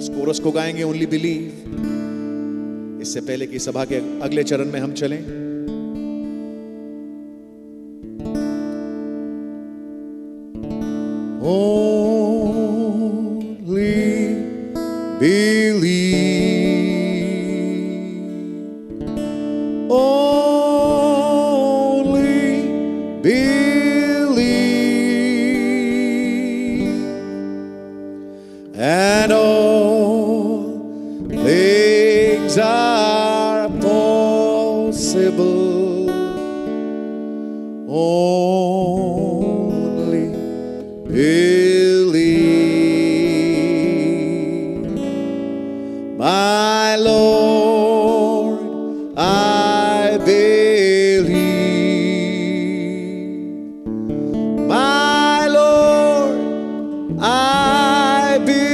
उस कोरस को गाएंगे, ओनली बिलीव। इससे पहले कि सभा के अगले चरण में हम चलें, only believe, only believe, and all things are possible. Only believe, my Lord, I believe, my Lord, I believe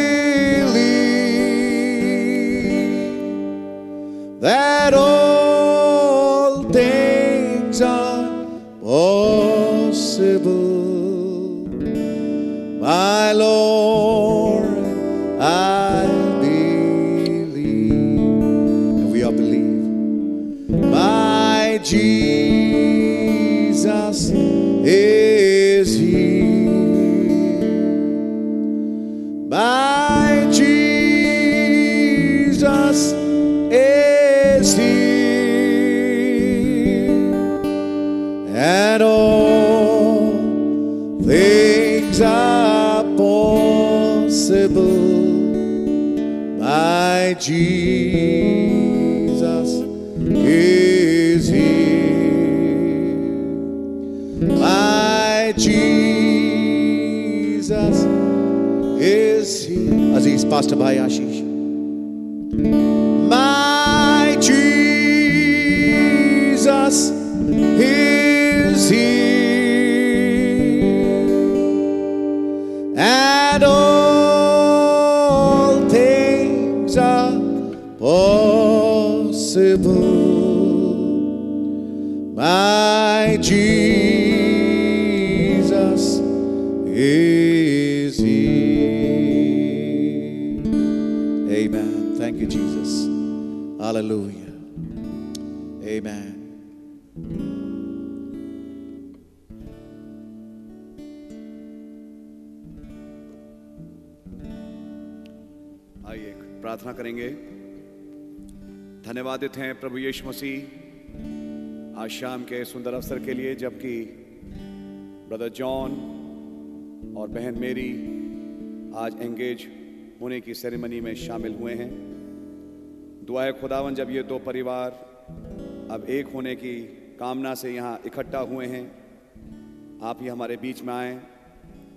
that all things are possible. My Lord, I believe, and we all believe. My Jesus is here. My Jesus is here, and all things are possible. My Jesus is here. My Jesus is here. Aziz, Pastor Bhai Ashish. My Jesus is here, and all things are possible. My Jesus is here. Amen. Thank you, Jesus. Hallelujah. Amen. आइए प्रार्थना करेंगे। धन्यवादित हैं प्रभु यीशु मसीह आज शाम के सुंदर अवसर के लिए, जबकि ब्रदर जॉन और बहन मेरी आज एंगेज होने की सेरेमनी में शामिल हुए हैं। दुआ है खुदावन, जब ये दो परिवार अब एक होने की कामना से यहाँ इकट्ठा हुए हैं, आप ही हमारे बीच में आएं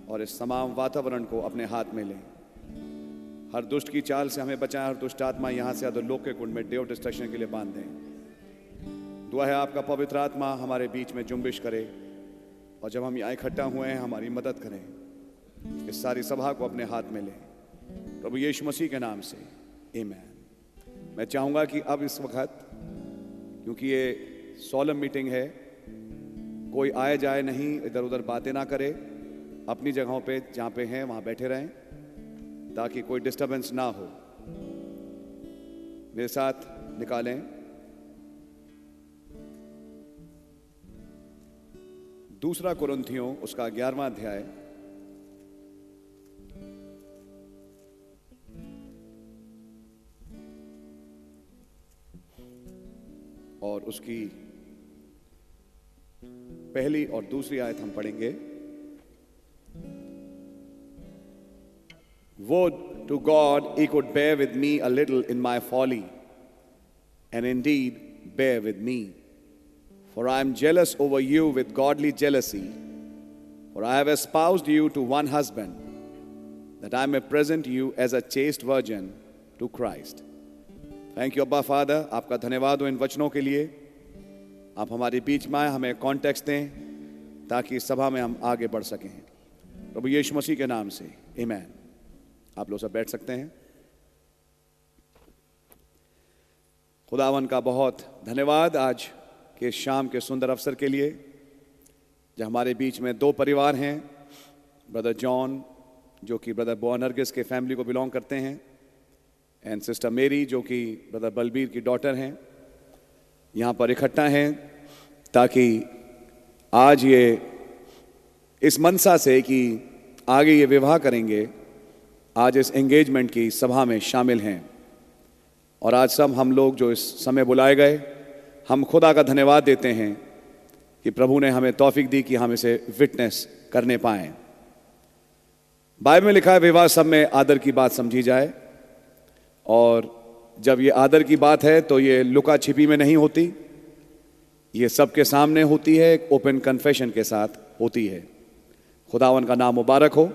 और इस तमाम वातावरण को अपने हाथ में लें। हर दुष्ट की चाल से हमें बचाएं, हर दुष्ट आत्मा यहाँ से अधोलोक के कुंड में डे ऑफ डिस्ट्रक्शन के लिए बांध दें। दुआ है आपका पवित्र आत्मा हमारे बीच में जुम्बिश करे, और जब हम यहाँ इकट्ठा हुए हैं हमारी मदद करें। इस सारी सभा को अपने हाथ में लें प्रभु यीशु मसीह के नाम से, आमीन। मैं चाहूँगा कि अब इस वक्त, क्योंकि ये सोलम मीटिंग है, कोई आए जाए नहीं, इधर उधर बातें ना करे, अपनी जगहों पे जहाँ पे हैं वहाँ बैठे रहें ताकि कोई डिस्टर्बेंस ना हो। मेरे साथ निकालें दूसरा कुरिन्थियों उसका 11वां अध्याय और उसकी पहली और दूसरी आयत हम पढ़ेंगे। Would to God he could bear with me a little in my folly, and indeed bear with me. For I am jealous over you with godly jealousy, for I have espoused you to one husband, that I may present you as a chaste virgin to Christ. Thank you, Abba Father. आपका धन्यवाद हो इन वचनों के लिए। आप हमारे बीच में आए, हमें कॉन्टेक्स्ट दें ताकि इस सभा में हम आगे बढ़ सकें। प्रभु यीशु मसीह के नाम से, आमीन। आप लोग सब बैठ सकते हैं। खुदावन का बहुत धन्यवाद आज के शाम के सुंदर अवसर के लिए, जब हमारे बीच में दो परिवार हैं। ब्रदर जॉन जो कि ब्रदर बोअनर्गिस के फैमिली को बिलोंग करते हैं, एंड सिस्टर मेरी जो कि ब्रदर बलबीर की डॉटर हैं, यहाँ पर इकट्ठा हैं ताकि आज ये इस मनसा से कि आगे ये विवाह करेंगे, आज इस एंगेजमेंट की सभा में शामिल हैं। और आज सब हम लोग जो इस समय बुलाए गए, हम खुदा का धन्यवाद देते हैं कि प्रभु ने हमें तौफीक दी कि हम इसे विटनेस करने पाएं। बाइबल में लिखा है विवाह सब में आदर की बात समझी जाए, और जब ये आदर की बात है तो ये लुका छिपी में नहीं होती, ये सबके सामने होती है, एक ओपन कन्फेशन के साथ होती है। खुदावन का नाम मुबारक हो।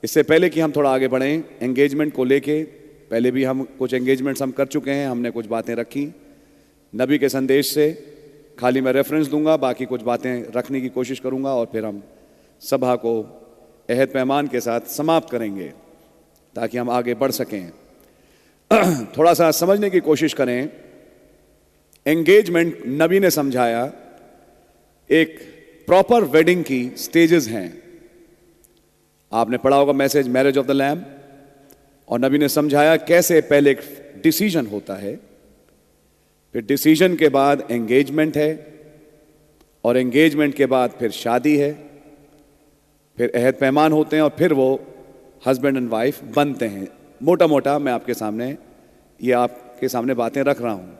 इससे पहले कि हम थोड़ा आगे बढ़ें एंगेजमेंट को लेके, पहले भी हम कुछ एंगेजमेंट्स हम कर चुके हैं, हमने कुछ बातें रखी नबी के संदेश से, खाली मैं रेफरेंस दूंगा, बाकी कुछ बातें रखने की कोशिश करूंगा और फिर हम सभा को अहद पैमान के साथ समाप्त करेंगे ताकि हम आगे बढ़ सकें। थोड़ा सा समझने की कोशिश करें। एंगेजमेंट नबी ने समझाया एक प्रॉपर वेडिंग की स्टेजेस हैं। आपने पढ़ा होगा message marriage of the lamb, और नबी ने समझाया कैसे पहले एक डिसीजन होता है, फिर डिसीजन के बाद एंगेजमेंट है, और एंगेजमेंट के बाद फिर शादी है, फिर अहद पैमान होते हैं, और फिर वो हस्बैंड एंड वाइफ बनते हैं। मोटा मोटा मैं आपके सामने बातें रख रहा हूं।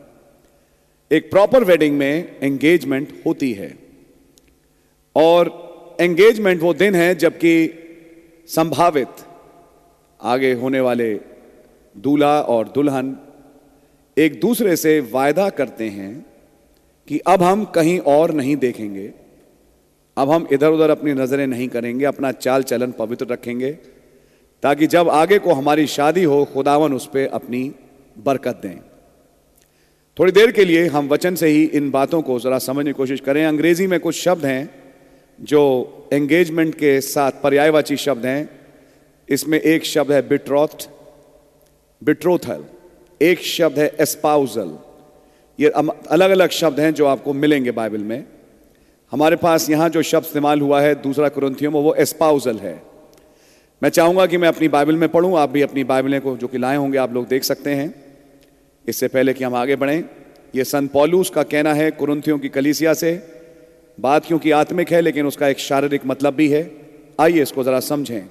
एक प्रॉपर वेडिंग में एंगेजमेंट होती है, और एंगेजमेंट वो दिन है जबकि संभावित आगे होने वाले दूल्हा और दुल्हन एक दूसरे से वायदा करते हैं कि अब हम कहीं और नहीं देखेंगे, अब हम इधर उधर अपनी नजरें नहीं करेंगे, अपना चाल चलन पवित्र रखेंगे, ताकि जब आगे को हमारी शादी हो खुदावन उस पर अपनी बरकत दें। थोड़ी देर के लिए हम वचन से ही इन बातों को जरा समझने की कोशिश करें। अंग्रेजी में कुछ शब्द हैं जो एंगेजमेंट के साथ पर्यायवाची शब्द हैं। इसमें एक शब्द है बिट्रोथ्ड, बिट्रोथल, एक शब्द है एस्पाउजल। ये अलग अलग शब्द हैं जो आपको मिलेंगे बाइबल में। हमारे पास यहां जो शब्द इस्तेमाल हुआ है दूसरा कुरिन्थियों में, वो एस्पाउजल है। मैं चाहूंगा कि मैं अपनी बाइबल में पढ़ूं, आप भी अपनी बाइबलें को जो कि लाए होंगे आप लोग देख सकते हैं। इससे पहले कि हम आगे बढ़ें, ये संत पौलुस का कहना है कुरिन्थियों की कलीसिया से। बात क्योंकि आत्मिक है लेकिन उसका एक शारीरिक मतलब भी है। आइए इसको जरा समझें।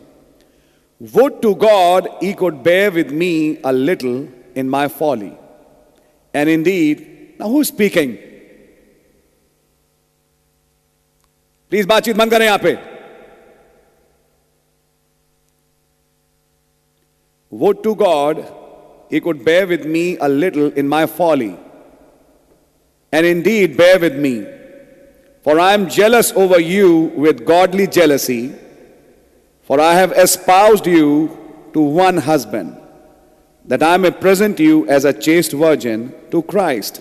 Would to God he could bear with me a little in my folly. And indeed, now who's speaking? Please बातचीत बंद करें यहां पे। Would to God he could bear with me a little in my folly. And indeed bear with me. For I am jealous over you with godly jealousy. For I have espoused you to one husband, that I may present you as a chaste virgin to Christ.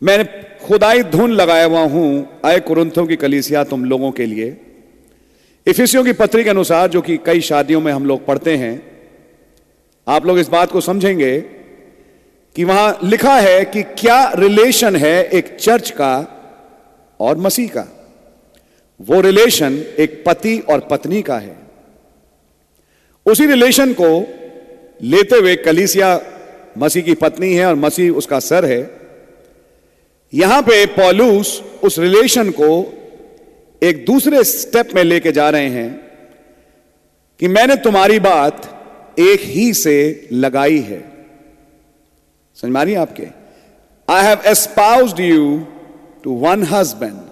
मैंने खुदाई धुन लगाया हुआ हूं आए कुरिन्थियों की कलीसिया तुम लोगों के लिए। इफिसियों की पत्री के अनुसार, जो कि कई शादियों में हम लोग पढ़ते हैं, आप लोग इस बात को समझेंगे कि वहां लिखा है कि क्या रिलेशन है एक चर्च का और मसीह का। वो रिलेशन एक पति और पत्नी का है। उसी रिलेशन को लेते हुए कलीसिया मसीह की पत्नी है और मसीह उसका सर है। यहां पे पौलुस उस रिलेशन को एक दूसरे स्टेप में लेके जा रहे हैं कि मैंने तुम्हारी बात एक ही से लगाई है। समझ मारिए आपके, I have espoused you to one husband.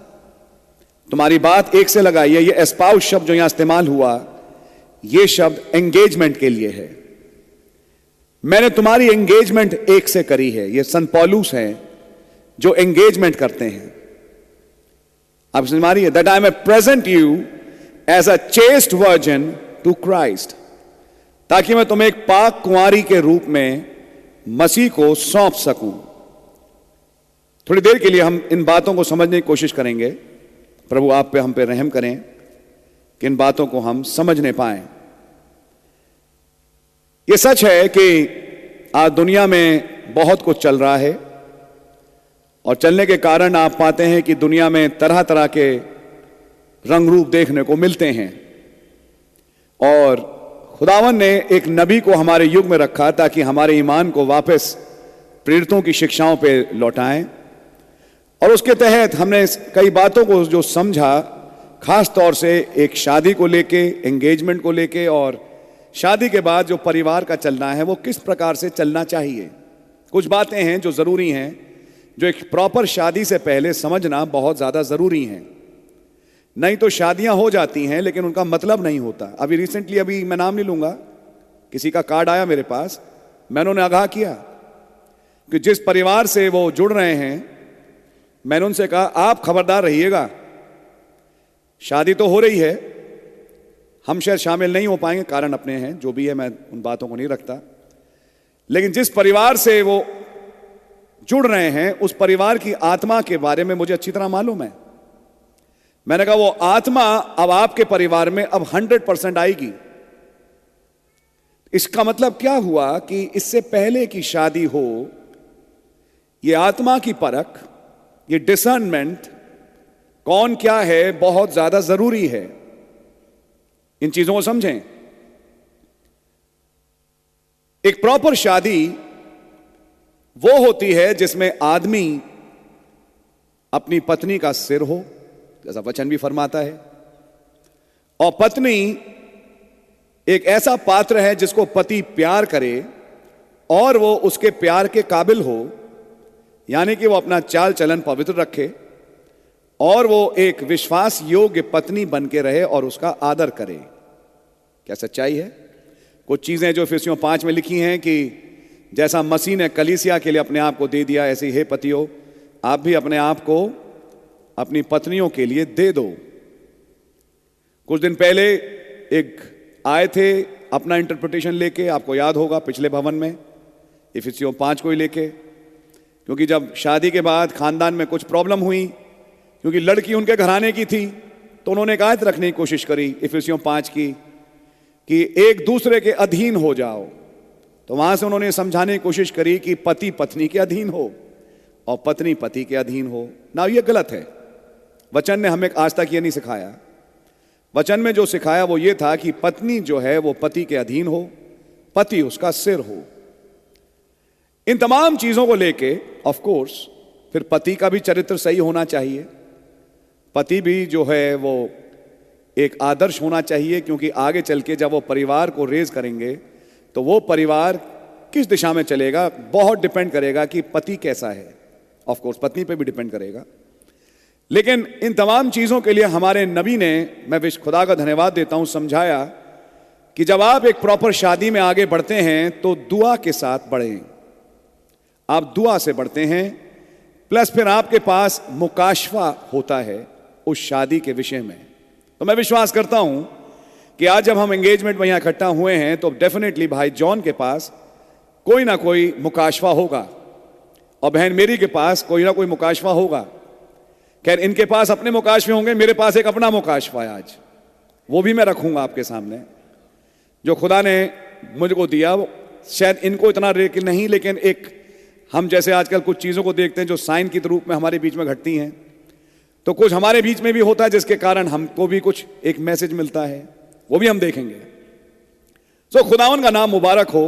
तुम्हारी बात एक से लगाई है। ये एस्पाउस शब्द जो यहां इस्तेमाल हुआ, ये शब्द एंगेजमेंट के लिए है। मैंने तुम्हारी एंगेजमेंट एक से करी है। ये संत पौलुस हैं जो एंगेजमेंट करते हैं। आप समझ मारिए, that I may present you as a chaste virgin to Christ, ताकि मैं तुम्हें एक पाक कुंवारी के रूप में मसीह को सौंप सकूं। थोड़ी देर के लिए हम इन बातों को समझने की कोशिश करेंगे। प्रभु आप पे हम पे रहम करें कि इन बातों को हम समझने पाएं। यह सच है कि आज दुनिया में बहुत कुछ चल रहा है, और चलने के कारण आप पाते हैं कि दुनिया में तरह तरह के रंग रूप देखने को मिलते हैं। और खुदावन ने एक नबी को हमारे युग में रखा ताकि हमारे ईमान को वापस प्रेरितों की शिक्षाओं पे लौटाएं। और उसके तहत हमने कई बातों को जो समझा, खास तौर से एक शादी को लेके, एंगेजमेंट को लेके, और शादी के बाद जो परिवार का चलना है वो किस प्रकार से चलना चाहिए। कुछ बातें हैं जो ज़रूरी हैं, जो एक प्रॉपर शादी से पहले समझना बहुत ज़्यादा ज़रूरी हैं। नहीं तो शादियां हो जाती हैं लेकिन उनका मतलब नहीं होता। अभी रिसेंटली, अभी मैं नाम नहीं लूंगा, किसी का कार्ड आया मेरे पास, मैंने उन्हें आगाह किया कि जिस परिवार से वो जुड़ रहे हैं, मैंने उनसे कहा आप खबरदार रहिएगा, शादी तो हो रही है, हम शायद शामिल नहीं हो पाएंगे, कारण अपने हैं, जो भी है, मैं उन बातों को नहीं रखता, लेकिन जिस परिवार से वो जुड़ रहे हैं उस परिवार की आत्मा के बारे में मुझे अच्छी तरह मालूम है। मैंने कहा वो आत्मा अब आपके परिवार में अब 100% आएगी। इसका मतलब क्या हुआ कि इससे पहले की शादी हो, ये आत्मा की परख, ये डिसर्नमेंट, कौन क्या है, बहुत ज्यादा जरूरी है। इन चीजों को समझें। एक प्रॉपर शादी वो होती है जिसमें आदमी अपनी पत्नी का सिर हो, जैसा वचन भी फरमाता है, और पत्नी एक ऐसा पात्र है जिसको पति प्यार करे और वो उसके प्यार के काबिल हो, यानी कि वो अपना चाल चलन पवित्र रखे और वो एक विश्वास योग्य पत्नी बन के रहे और उसका आदर करे। क्या सच्चाई है? कुछ चीजें जो इफिसियों 5 में लिखी हैं कि जैसा मसीह ने कलीसिया के लिए अपने आप को दे दिया, ऐसे ही हे पतियों आप भी अपने आप को अपनी पत्नियों के लिए दे दो। कुछ दिन पहले एक आए थे अपना इंटरप्रिटेशन लेके, आपको याद होगा, पिछले भवन में इफिसियों 5 को ही लेके, क्योंकि जब शादी के बाद खानदान में कुछ प्रॉब्लम हुई, क्योंकि लड़की उनके घराने की थी, तो उन्होंने एक आयत रखने की कोशिश करी इफिसियों 5 की कि एक दूसरे के अधीन हो जाओ। तो वहां से उन्होंने समझाने की कोशिश करी कि पति पत्नी के अधीन हो और पत्नी पति के अधीन हो ना। ये गलत है। वचन ने हमें आज तक ये नहीं सिखाया। वचन में जो सिखाया वो ये था कि पत्नी जो है वो पति के अधीन हो, पति उसका सिर हो। इन तमाम चीजों को लेके ऑफ कोर्स फिर पति का भी चरित्र सही होना चाहिए, पति भी जो है वो एक आदर्श होना चाहिए, क्योंकि आगे चल के जब वो परिवार को रेज करेंगे तो वो परिवार किस दिशा में चलेगा बहुत डिपेंड करेगा कि पति कैसा है। ऑफ कोर्स पत्नी पे भी डिपेंड करेगा। लेकिन इन तमाम चीजों के लिए हमारे नबी ने, मैं खुदा का धन्यवाद देता हूं, समझाया कि जब आप एक प्रॉपर शादी में आगे बढ़ते हैं तो दुआ के साथ बढ़ें। आप दुआ से बढ़ते हैं, प्लस फिर आपके पास मुकाशवा होता है उस शादी के विषय में। तो मैं विश्वास करता हूं कि आज जब हम एंगेजमेंट में यहां इकट्ठा हुए हैं तो डेफिनेटली भाई जॉन के पास कोई ना कोई मुकाशवा होगा और बहन मेरी के पास कोई ना कोई मुकाशवा होगा। खैर, इनके पास अपने मुकाशवे होंगे, मेरे पास एक अपना मुकाशवा है आज, वो भी मैं रखूंगा आपके सामने, जो खुदा ने मुझको दिया। शायद इनको इतना रेक नहीं, लेकिन एक हम जैसे आजकल कुछ चीजों को देखते हैं जो साइन के रूप में हमारे बीच में घटती हैं, तो कुछ हमारे बीच में भी होता है जिसके कारण हमको भी कुछ एक मैसेज मिलता है, वो भी हम देखेंगे। सो खुदावन का नाम मुबारक हो।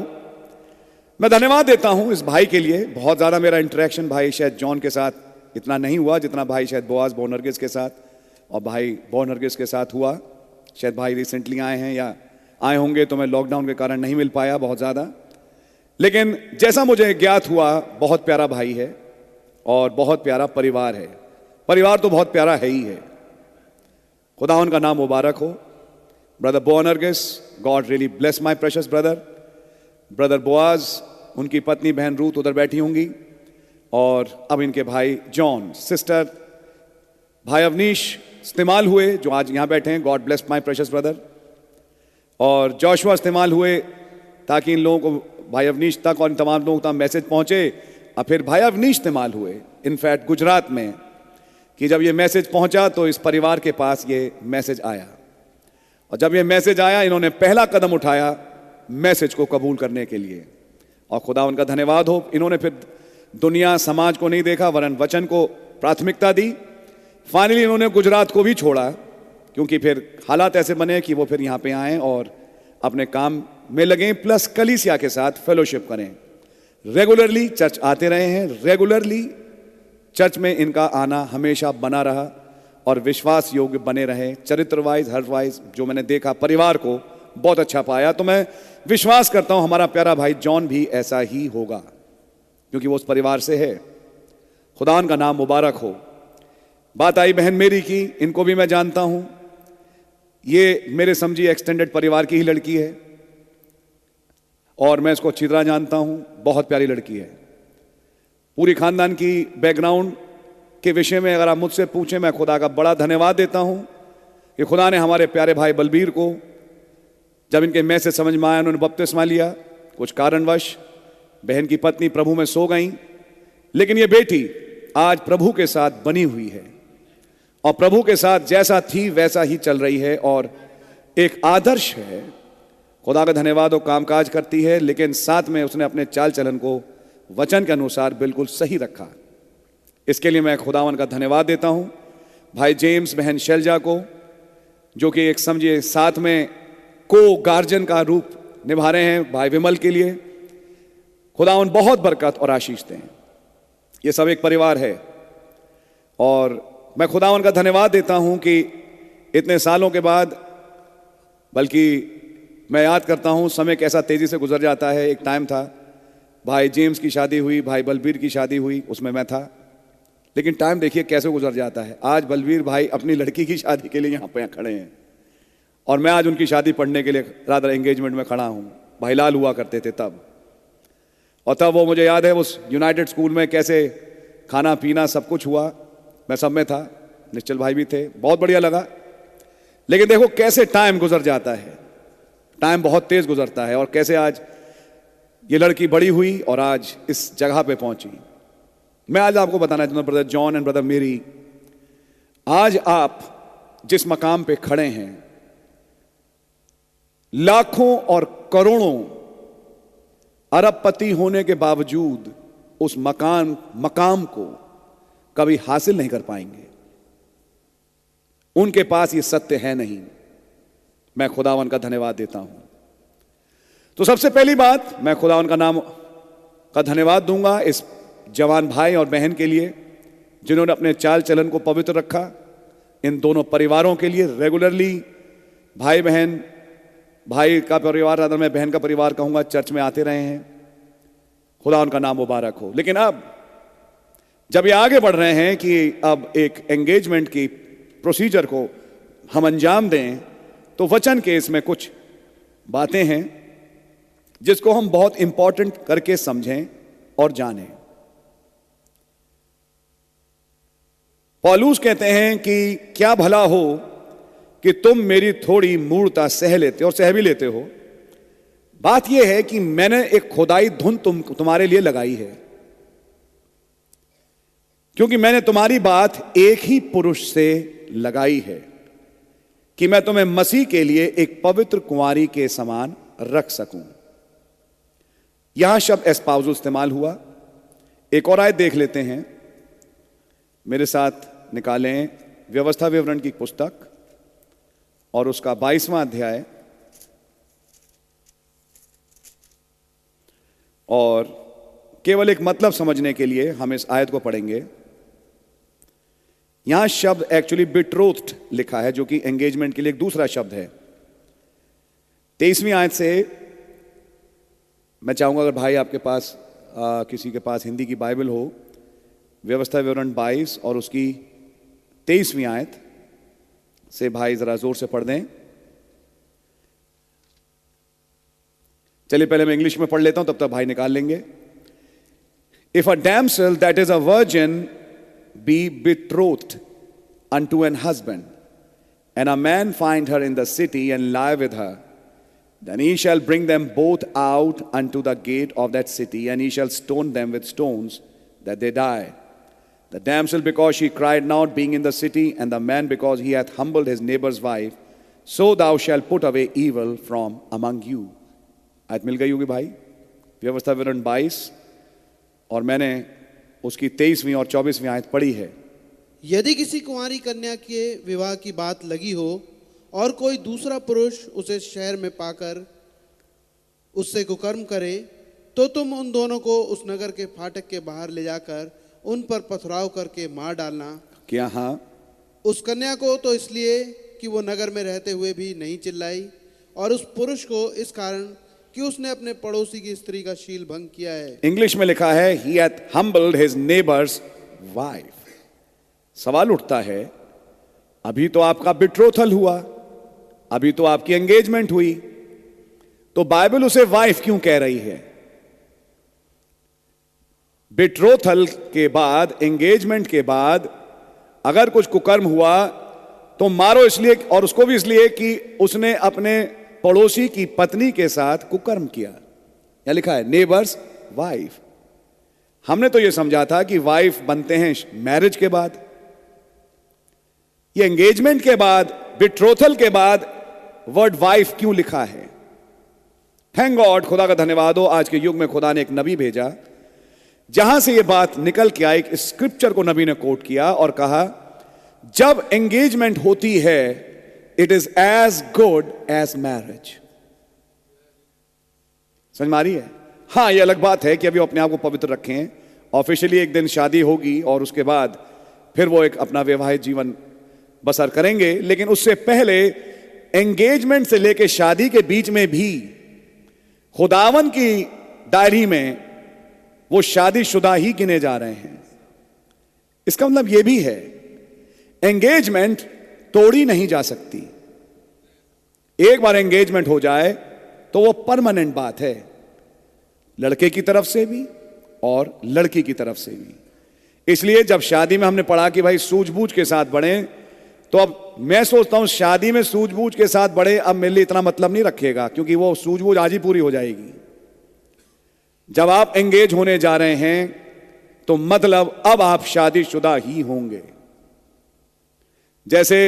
मैं धन्यवाद देता हूं इस भाई के लिए। बहुत ज्यादा मेरा इंटरेक्शन भाई शायद जॉन के साथ इतना नहीं हुआ जितना भाई शायद बोआज बोनर्गिस के साथ और भाई बोनर्गिस के साथ हुआ। शायद भाई रिसेंटली आए हैं या आए होंगे, तो मैं लॉकडाउन के कारण नहीं मिल पाया बहुत ज़्यादा। लेकिन जैसा मुझे ज्ञात हुआ, बहुत प्यारा भाई है और बहुत प्यारा परिवार है। परिवार तो बहुत प्यारा है ही है। खुदावन का नाम मुबारक हो। Brother Boanerges, God really bless my precious brother. Brother Boaz, उनकी पत्नी बहन रूथ उधर बैठी होंगी, और अब इनके भाई जॉन, सिस्टर भाई अवनीश इस्तेमाल हुए जो आज यहां बैठे हैं, God bless my precious brother, और जोशुआ इस्तेमाल हुए ताकि इन लोगों को, भाई अवनीश तक और इन तमाम लोगों तक मैसेज पहुंचे। और फिर भाई अवनीश इस्तेमाल हुए इनफैक्ट गुजरात में, कि जब ये मैसेज पहुंचा तो इस परिवार के पास ये मैसेज आया, और जब ये मैसेज आया इन्होंने पहला कदम उठाया मैसेज को कबूल करने के लिए, और खुदा उनका धन्यवाद हो। इन्होंने फिर दुनिया समाज को नहीं देखा, वरन वचन को प्राथमिकता दी। फाइनली इन्होंने गुजरात को भी छोड़ा, क्योंकि फिर हालात ऐसे बने कि वो फिर यहाँ पे आए और अपने काम में लगें, प्लस कलीसिया के साथ फेलोशिप करें। रेगुलरली चर्च आते रहे हैं, रेगुलरली चर्च में इनका आना हमेशा बना रहा और विश्वास योग्य बने रहे। चरित्र वाइज, हर वाइज जो मैंने देखा, परिवार को बहुत अच्छा पाया। तो मैं विश्वास करता हूं हमारा प्यारा भाई जॉन भी ऐसा ही होगा, क्योंकि वो उस परिवार से है। खुदा का नाम मुबारक हो। बात आई बहन मेरी की, इनको भी मैं जानता हूं। ये मेरे समझिए एक्सटेंडेड परिवार की ही लड़की है और मैं इसको अच्छी तरह जानता हूं। बहुत प्यारी लड़की है। पूरी खानदान की बैकग्राउंड के विषय में अगर आप मुझसे पूछें, मैं खुदा का बड़ा धन्यवाद देता हूं कि खुदा ने हमारे प्यारे भाई बलबीर को, जब इनके मैसेज समझ में आया, उन्होंने बपतिस्मा लिया। कुछ कारणवश बहन की पत्नी प्रभु में सो गई, लेकिन ये बेटी आज प्रभु के साथ बनी हुई है और प्रभु के साथ जैसा थी वैसा ही चल रही है और एक आदर्श है। खुदा का धन्यवाद, वो कामकाज करती है, लेकिन साथ में उसने अपने चाल चलन को वचन के अनुसार बिल्कुल सही रखा। इसके लिए मैं खुदावन का धन्यवाद देता हूं। भाई जेम्स, बहन शैलजा को, जो कि एक समझिए साथ में को गार्जियन का रूप निभा रहे हैं। भाई विमल के लिए खुदावन बहुत बरकत और आशीष दें। ये सब एक परिवार है और मैं खुदावन का धन्यवाद देता हूं कि इतने सालों के बाद, बल्कि मैं याद करता हूं समय कैसा तेजी से गुजर जाता है। एक टाइम था, भाई जेम्स की शादी हुई, भाई बलबीर की शादी हुई, उसमें मैं था, लेकिन टाइम देखिए कैसे गुजर जाता है। आज बलबीर भाई अपनी लड़की की शादी के लिए यहाँ पे खड़े हैं और मैं आज उनकी शादी पढ़ने के लिए रादर एंगेजमेंट में खड़ा हूँ। भाई लाल हुआ करते थे तब, और तब वो मुझे याद है उस यूनाइटेड स्कूल में कैसे खाना पीना सब कुछ हुआ, मैं सब में था, निश्चल भाई भी थे, बहुत बढ़िया लगा। लेकिन देखो कैसे टाइम गुजर जाता है, टाइम बहुत तेज गुजरता है और कैसे आज ये लड़की बड़ी हुई और आज इस जगह पे पहुंची। मैं आज आपको बताना चाहता हूं ब्रदर जॉन एंड ब्रदर मेरी, आज आप जिस मकाम पे खड़े हैं, लाखों और करोड़ों अरबपति होने के बावजूद उस मकाम को कभी हासिल नहीं कर पाएंगे। उनके पास ये सत्य है नहीं। मैं खुदावन का धन्यवाद देता हूं। तो सबसे पहली बात, मैं खुदावन का नाम का धन्यवाद दूंगा इस जवान भाई और बहन के लिए जिन्होंने अपने चाल चलन को पवित्र रखा। इन दोनों परिवारों के लिए रेगुलरली भाई बहन, भाई का परिवार, अगर मैं बहन का परिवार कहूंगा, चर्च में आते रहे हैं। खुदा उनका नाम मुबारक हो। लेकिन अब जब ये आगे बढ़ रहे हैं कि अब एक एंगेजमेंट की प्रोसीजर को हम अंजाम दें, तो वचन के इसमें कुछ बातें हैं जिसको हम बहुत इंपॉर्टेंट करके समझें और जानें। पौलुस कहते हैं कि क्या भला हो कि तुम मेरी थोड़ी मूढ़ता सह लेते और सह भी लेते हो। बात यह है कि मैंने एक खुदाई धुन तुम्हारे लिए लगाई है, क्योंकि मैंने तुम्हारी बात एक ही पुरुष से लगाई है कि मैं तुम्हें मसीह के लिए एक पवित्र कुंवारी के समान रख सकूं। यहां शब्द एस्पाउसो इस्तेमाल हुआ। एक और आयत देख लेते हैं, मेरे साथ निकालें व्यवस्था विवरण की पुस्तक और उसका 22वां अध्याय और केवल एक मतलब समझने के लिए हम इस आयत को पढ़ेंगे। यहां शब्द एक्चुअली बिट्रोथ्ड लिखा है, जो कि एंगेजमेंट के लिए एक दूसरा शब्द है। 23वीं आयत से मैं चाहूंगा अगर भाई आपके पास किसी के पास हिंदी की बाइबल हो, व्यवस्था विवरण 22 और उसकी 23वीं आयत से भाई जरा जोर से पढ़ दें। चलिए पहले मैं इंग्लिश में पढ़ लेता हूं, तब तक भाई निकाल लेंगे। If a damsel that is a virgin be betrothed unto an husband, and a man find her in the city and lie with her, then he shall bring them both out unto the gate of that city, and he shall stone them with stones, that they die. The damsel because she cried not, being in the city, and the man because he hath humbled his neighbor's wife, so thou shalt put away evil from among you. आयत मिल गई होगी भाई, व्यवस्था विवरण 22 और मैंने उसकी 23वीं और 24वीं आयत पढ़ी है। यदि किसी कुंवारी कन्या के विवाह की बात लगी हो और कोई दूसरा पुरुष उसे शहर में पाकर उससे कुकर्म करे, तो तुम उन दोनों को उस नगर के फाटक के बाहर ले जाकर उन पर पथराव करके मार डालना। क्या? हाँ। उस कन्या को तो इसलिए कि वो नगर में रहते हुए भी नहीं चिल्लाई, और उस पुरुष को इस कारण कि उसने अपने पड़ोसी की स्त्री का शील भंग किया है। इंग्लिश में लिखा है he hath humbled his neighbor's wife। सवाल उठता है, अभी तो आपका बिट्रोथल हुआ, अभी तो आपकी एंगेजमेंट हुई, तो बाइबल उसे वाइफ क्यों कह रही है? बिट्रोथल के बाद, एंगेजमेंट के बाद अगर कुछ कुकर्म हुआ तो मारो इसलिए, और उसको भी इसलिए कि उसने अपने पड़ोसी की पत्नी के साथ कुकर्म किया। यह लिखा है नेबर्स वाइफ। हमने तो यह समझा था कि वाइफ बनते हैं मैरिज के बाद, ये एंगेजमेंट के बाद, बिट्रोथल के बाद वर्ड वाइफ क्यों लिखा है? थैंक गॉड, खुदा का धन्यवाद हो, आज के युग में खुदा ने एक नबी भेजा जहां से यह बात निकल के आई। एक स्क्रिप्चर को नबी ने कोट किया और कहा, जब एंगेजमेंट होती है it is as good as marriage. समझ में आ रही है? हां, यह अलग बात है कि अभी अपने आप को पवित्र रखें, ऑफिशियली एक दिन शादी होगी और उसके बाद फिर वो एक अपना वैवाहिक जीवन बसर करेंगे, लेकिन उससे पहले एंगेजमेंट से लेकर शादी के बीच में भी खुदावन की डायरी में वो शादीशुदा ही गिने जा रहे हैं। इसका मतलब यह भी है, एंगेजमेंट तोड़ी नहीं जा सकती। एक बार एंगेजमेंट हो जाए तो वो परमानेंट बात है, लड़के की तरफ से भी और लड़की की तरफ से भी। इसलिए जब शादी में हमने पढ़ा कि भाई सूझबूझ के साथ बढ़े, तो अब मैं सोचता हूं शादी में सूझबूझ के साथ बढ़े अब मेरे लिए इतना मतलब नहीं रखेगा, क्योंकि वो सूझबूझ आज ही पूरी हो जाएगी। जब आप एंगेज होने जा रहे हैं तो मतलब अब आप शादीशुदा ही होंगे। जैसे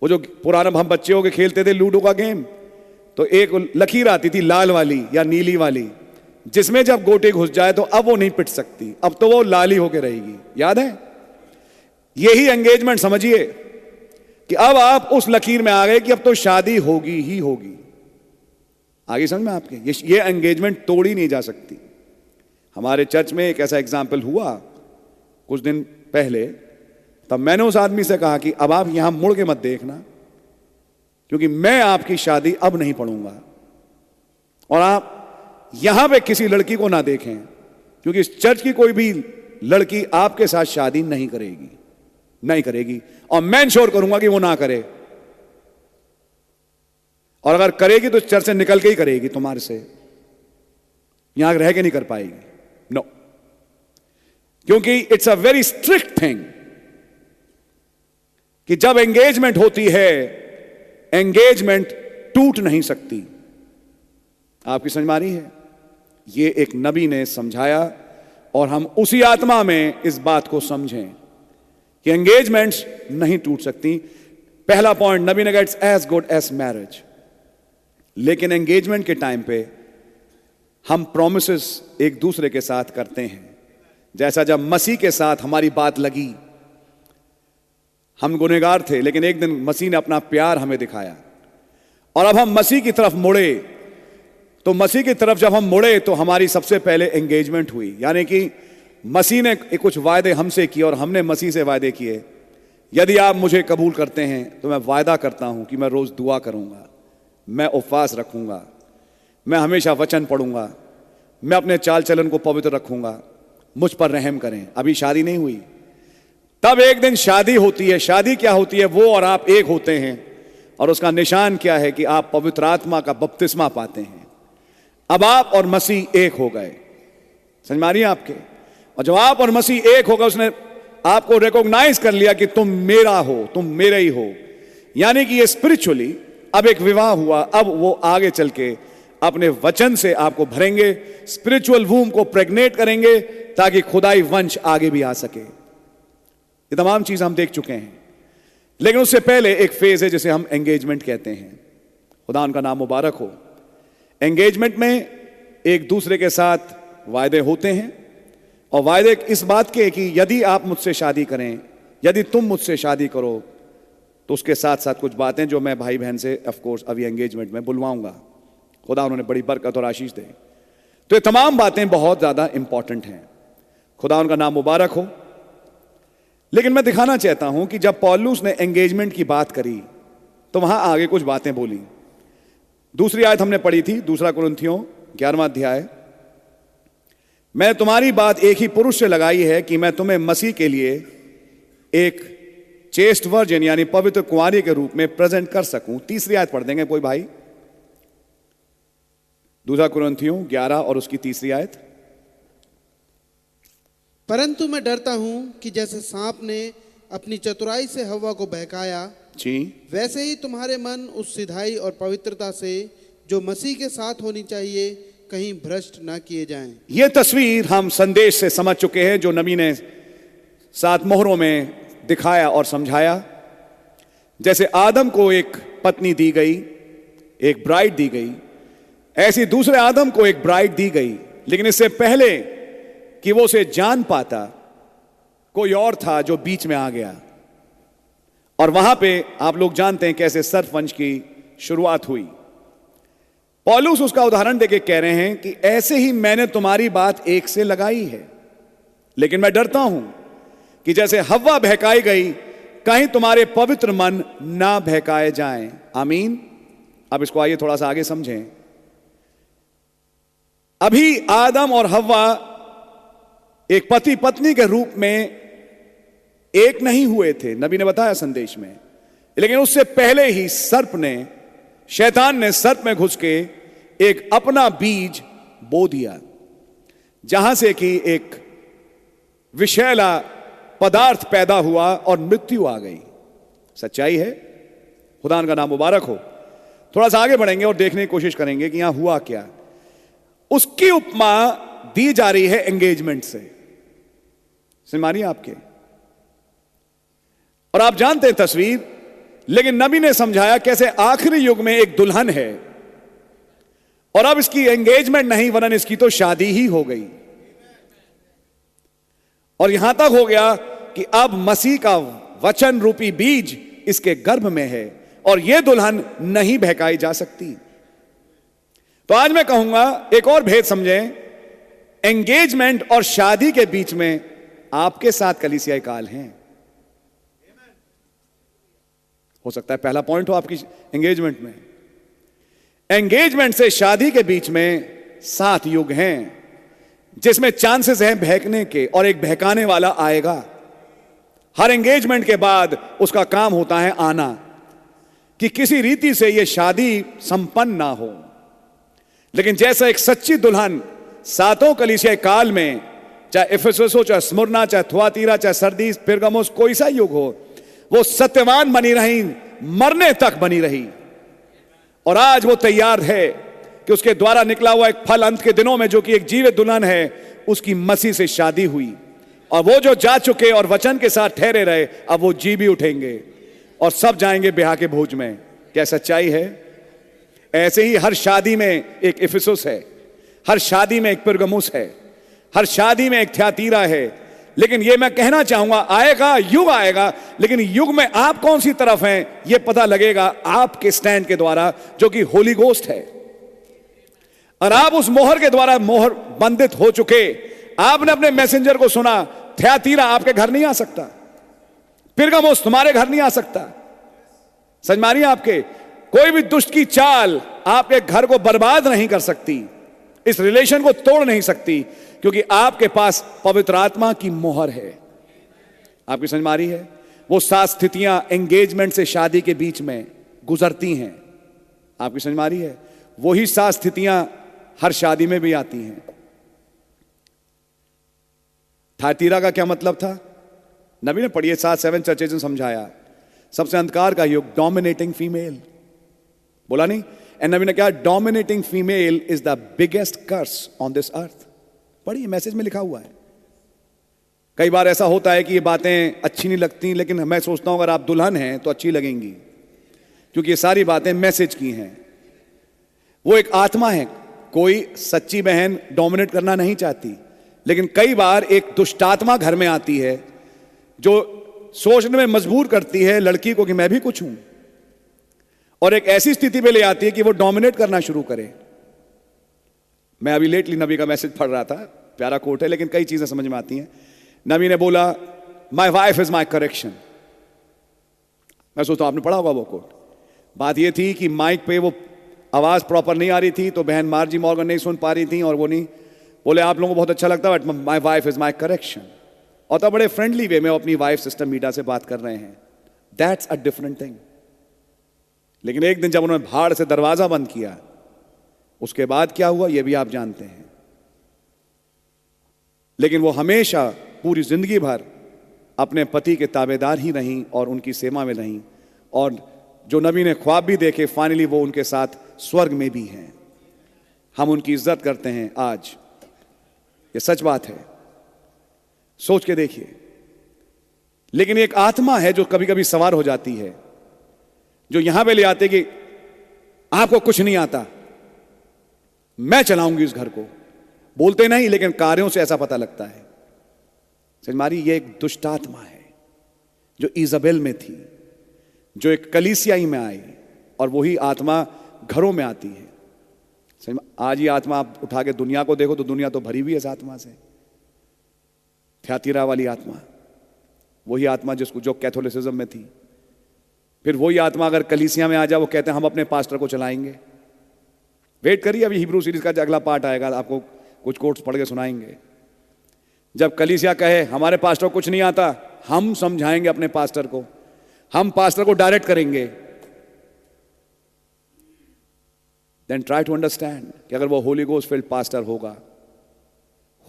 वो जो पुराना हम बच्चे होके खेलते थे लूडो का गेम, तो एक लकीर आती थी लाल वाली या नीली वाली, जिसमें जब गोटे घुस जाए तो अब वो नहीं पिट सकती, अब तो वो लाली होके रहेगी। याद है? यही एंगेजमेंट समझिए कि अब आप उस लकीर में आ गए कि अब तो शादी होगी ही होगी। आगे समझ में आपके? ये एंगेजमेंट तोड़ी नहीं जा सकती। हमारे चर्च में एक ऐसा एग्जाम्पल हुआ कुछ दिन पहले, तब मैंने उस आदमी से कहा कि अब आप यहां मुड़ के मत देखना, क्योंकि मैं आपकी शादी अब नहीं पढ़ूंगा, और आप यहां पे किसी लड़की को ना देखें, क्योंकि इस चर्च की कोई भी लड़की आपके साथ शादी नहीं करेगी, नहीं करेगी, और मैं इंश्योर करूंगा कि वो ना करे, और अगर करेगी तो चर्च से निकल के ही करेगी, तुम्हारे से यहां रह के नहीं कर पाएगी। नो, क्योंकि it's a very strict thing कि जब एंगेजमेंट होती है, एंगेजमेंट टूट नहीं सकती। आपकी समझ में आ रही है? यह एक नबी ने समझाया, और हम उसी आत्मा में इस बात को समझें कि एंगेजमेंट्स नहीं टूट सकती। पहला पॉइंट नबी ने कहा it's as good as marriage. लेकिन एंगेजमेंट के टाइम पे हम प्रॉमिसेस एक दूसरे के साथ करते हैं। जैसा जब मसीह के साथ हमारी बात लगी, हम गुनहगार थे, लेकिन एक दिन मसीह ने अपना प्यार हमें दिखाया, और अब हम मसीह की तरफ मुड़े। तो मसीह की तरफ जब हम मुड़े तो हमारी सबसे पहले एंगेजमेंट हुई, यानी कि मसीह ने कुछ वायदे हमसे किए और हमने मसीह से वायदे किए। यदि आप मुझे कबूल करते हैं तो मैं वायदा करता हूं कि मैं रोज दुआ करूंगा, मैं उपवास रखूंगा, मैं हमेशा वचन पढ़ूंगा, मैं अपने चाल चलन को पवित्र रखूंगा, मुझ पर रहम करें। अभी शादी नहीं हुई, तब एक दिन शादी होती है। शादी क्या होती है? वो और आप एक होते हैं, और उसका निशान क्या है कि आप पवित्र आत्मा का बपतिस्मा पाते हैं। अब आप और मसीह एक हो गए। समझ में आ रही है आपके? और जब आप और मसीह एक हो गए, उसने आपको रिकॉग्नाइज कर लिया कि तुम मेरा हो, तुम मेरे ही हो, यानी कि ये स्पिरिचुअली अब एक विवाह हुआ। अब वो आगे चल के अपने वचन से आपको भरेंगे, स्पिरिचुअल वूम को प्रेग्नेट करेंगे, ताकि खुदाई वंश आगे भी आ सके। ये तमाम चीज हम देख चुके हैं, लेकिन उससे पहले एक फेज है जिसे हम एंगेजमेंट कहते हैं। खुदा उनका नाम मुबारक हो। एंगेजमेंट में एक दूसरे के साथ वायदे होते हैं, और वायदे इस बात के कि यदि आप मुझसे शादी करें, यदि तुम मुझसे शादी करो, तो उसके साथ साथ कुछ बातें जो मैं भाई बहन से ऑफ कोर्स अभी एंगेजमेंट में बुलवाऊंगा। खुदा उन्होंने बड़ी बरकत और आशीष दे। तो ये तमाम बातें बहुत ज्यादा इंपॉर्टेंट हैं। खुदा उनका नाम मुबारक हो। लेकिन मैं दिखाना चाहता हूं कि जब पौलुस ने एंगेजमेंट की बात करी तो वहां आगे कुछ बातें बोली। दूसरी आयत हमने पढ़ी थी, 2 कुरिन्थियों 11वां अध्याय, मैं तुम्हारी बात एक ही पुरुष से लगाई है कि मैं तुम्हें मसीह के लिए एक चेस्ट वर्जिन यानी पवित्र कुंवारी के रूप में प्रेजेंट कर सकूं। तीसरी आयत पढ़ देंगे कोई भाई, 2 कुरिन्थियों 11 और उसकी तीसरी आयत। परंतु मैं डरता हूं कि जैसे सांप ने अपनी चतुराई से हव्वा को बहकाया, जी, वैसे ही तुम्हारे मन उस सिधाई और पवित्रता से जो मसीह के साथ होनी चाहिए कहीं भ्रष्ट ना किए जाएं। यह तस्वीर हम संदेश से समझ चुके हैं जो नबी ने 7 मोहरों में दिखाया और समझाया। जैसे आदम को एक पत्नी दी गई, एक ब्राइड दी गई, ऐसी दूसरे आदम को एक ब्राइड दी गई। लेकिन इससे पहले कि वो उसे जान पाता, कोई और था जो बीच में आ गया। और वहां पे आप लोग जानते हैं कैसे सर्पवंश की शुरुआत हुई। पौलुस उसका उदाहरण देके कह रहे हैं कि ऐसे ही मैंने तुम्हारी बात एक से लगाई है, लेकिन मैं डरता हूं कि जैसे हव्वा बहकाई गई कहीं तुम्हारे पवित्र मन ना बहकाए जाएं। आमीन। अब इसको आइए थोड़ा सा आगे समझें। अभी आदम और हव्वा एक पति पत्नी के रूप में एक नहीं हुए थे, नबी ने बताया संदेश में। लेकिन उससे पहले ही शैतान ने सर्प में घुस के एक अपना बीज बो दिया, जहां से कि एक विषैला पदार्थ पैदा हुआ और मृत्यु आ गई। सच्चाई है, खुदा का नाम मुबारक हो। थोड़ा सा आगे बढ़ेंगे और देखने की कोशिश करेंगे कि यहां हुआ क्या। उसकी उपमा दी जा रही है एंगेजमेंट से। मानिए आपके, और आप जानते हैं तस्वीर, लेकिन नबी ने समझाया कैसे आखिरी युग में एक दुल्हन है और अब इसकी एंगेजमेंट नहीं वरन इसकी तो शादी ही हो गई। और यहां तक हो गया कि अब मसीह का वचन रूपी बीज इसके गर्भ में है और यह दुल्हन नहीं बहकाई जा सकती। तो आज मैं कहूंगा एक और भेद समझें। एंगेजमेंट और शादी के बीच में आपके साथ कलीसियाई काल हैं। हो सकता है पहला पॉइंट हो आपकी एंगेजमेंट में। एंगेजमेंट से शादी के बीच में 7 युग हैं जिसमें चांसेस हैं बहकने के, और एक बहकाने वाला आएगा। हर एंगेजमेंट के बाद उसका काम होता है आना, कि किसी रीति से यह शादी संपन्न ना हो। लेकिन जैसा एक सच्ची दुल्हन 7 कलीसिया काल में, चाहे इफिसुस हो, चाहे स्मुरना, चाहे थुआतीरा, चाहे सरदीस, पिरगमुस, कोई सा युग हो, वो सत्यवान बनी रही, मरने तक बनी रही। और आज वो तैयार है कि उसके द्वारा निकला हुआ एक फल अंत के दिनों में, जो कि एक जीवित दुल्हन है, उसकी मसीह से शादी हुई। और वो जो जा चुके और वचन के साथ ठहरे रहे, अब वो जी भी उठेंगे और सब जाएंगे ब्याह के भोज में। क्या सच्चाई है? ऐसे ही हर शादी में एक इफिसुस है, हर शादी में एक पिरगमुस है, हर शादी में एक थ्यातीरा है। लेकिन ये मैं कहना चाहूंगा, आएगा युग आएगा, लेकिन युग में आप कौन सी तरफ हैं ये पता लगेगा आपके स्टैंड के द्वारा, जो कि होली गोस्ट है। और आप उस मोहर के द्वारा मोहर बंधित हो चुके। आपने अपने मैसेंजर को सुना, थ्यातीरा आपके घर नहीं आ सकता, पिरगमुस तुम्हारे घर नहीं आ सकता। समझ मारिए, आपके कोई भी दुष्ट की चाल आपके घर को बर्बाद नहीं कर सकती, इस रिलेशन को तोड़ नहीं सकती, क्योंकि आपके पास पवित्र आत्मा की मोहर है। आपकी समझ मारी है? वो 7 स्थितियां एंगेजमेंट से शादी के बीच में गुजरती हैं। आपकी समझ मारी है? वही 7 स्थितियां हर शादी में भी आती हैं। थ्यातीरा का क्या मतलब था? नबी ने पढ़िए 7 चर्चेज ने समझाया। सबसे अंधकार का युग, डोमिनेटिंग फीमेल, बोला नहीं? एंड नबी ने कहा dominating female is the biggest curse on this earth. पढ़िए, मैसेज में लिखा हुआ है। कई बार ऐसा होता है कि ये बातें अच्छी नहीं लगती, लेकिन मैं सोचता हूं अगर आप दुल्हन हैं तो अच्छी लगेंगी, क्योंकि ये सारी बातें मैसेज की हैं। वो एक आत्मा है। कोई सच्ची बहन डोमिनेट करना नहीं चाहती, लेकिन कई बार एक दुष्टात्मा घर में आती है जो सोचने में मजबूर करती है लड़की को कि मैं भी कुछ हूं, और एक ऐसी स्थिति में ले आती है कि वो डोमिनेट करना शुरू करे। मैं अभी लेटली नबी का मैसेज पढ़ रहा था, प्यारा कोट है लेकिन कई चीजें समझ में आती हैं। नबी ने बोला my wife is my correction. मैं सोचता हूं आपने पढ़ा होगा वो कोट। बात ये थी कि माइक पे वो आवाज प्रॉपर नहीं आ रही थी, तो बहन मार्जी मॉर्गन नहीं सुन पा रही थी, और वो नहीं बोले आप लोगों को बहुत अच्छा लगता है but my wife is my correction. और तो बड़े फ्रेंडली वे में अपनी वाइफ सिस्टर मीडा से बात कर रहे हैं। That's a different thing. लेकिन एक दिन जब उन्होंने भाड़ से दरवाजा बंद किया, उसके बाद क्या हुआ ये भी आप जानते हैं। लेकिन वो हमेशा पूरी जिंदगी भर अपने पति के ताबेदार ही रहीं और उनकी सेवा में रहीं, और जो नबी ने ख्वाब भी देखे फाइनली वो उनके साथ स्वर्ग में भी हैं। हम उनकी इज्जत करते हैं आज, ये सच बात है, सोच के देखिए। लेकिन एक आत्मा है जो कभी कभी सवार हो जाती है, जो यहां पे ले आते कि आपको कुछ नहीं आता, मैं चलाऊंगी इस घर को। बोलते नहीं लेकिन कार्यों से ऐसा पता लगता है। हमारी ये एक दुष्ट आत्मा है जो इजाबेल में थी, जो एक कलीसियाई में आई, और वही आत्मा घरों में आती है। आज ये आत्मा आप उठा के दुनिया को देखो तो दुनिया तो भरी हुई है इस आत्मा से। थ्यातिरा वाली आत्मा, वही आत्मा जिसको जो कैथोलिसिज्म में थी। फिर वही आत्मा अगर कलीसिया में आ जाए, वो कहते हैं हम अपने पास्टर को चलाएंगे। वेट करिए, अभी हिब्रू सीरीज का अगला पार्ट आएगा, आपको कुछ कोट्स पढ़ के सुनाएंगे। जब कलीसिया कहे हमारे पास्टर को कुछ नहीं आता, हम समझाएंगे अपने पास्टर को, हम पास्टर को डायरेक्ट करेंगे। देन ट्राई टू अंडरस्टैंड कि अगर वो होली गोस्ट फिल्ड पास्टर होगा,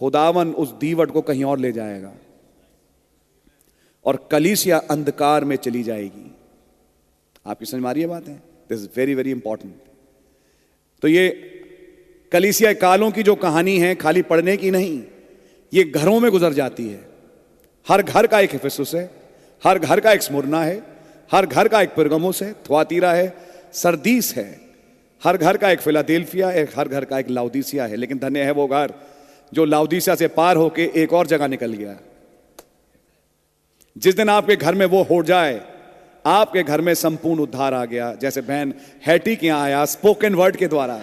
खुदावन उस दीवट को कहीं और ले जाएगा और कलीसिया अंधकार में चली जाएगी। आपकी समझ में आ रही है बात है? This is very very important. तो ये कलीसिया कालों की जो कहानी है खाली पढ़ने की नहीं, ये घरों में गुजर जाती है। हर घर का एक इफिसुस है, हर घर का एक स्मुरना है, हर घर का एक पिरगमुस है, थुआतीरा है, सरदीस है, हर घर का एक फिलाडेल्फिया है, हर घर का एक लाउदीसिया है। लेकिन धन्य है वो घर जो लाउदीसिया से पार होके एक और जगह निकल गया। जिस दिन आपके घर में वो हो जाए, आपके घर में संपूर्ण उद्धार आ गया। जैसे बहन हैटी के यहां आया स्पोकन वर्ड के द्वारा।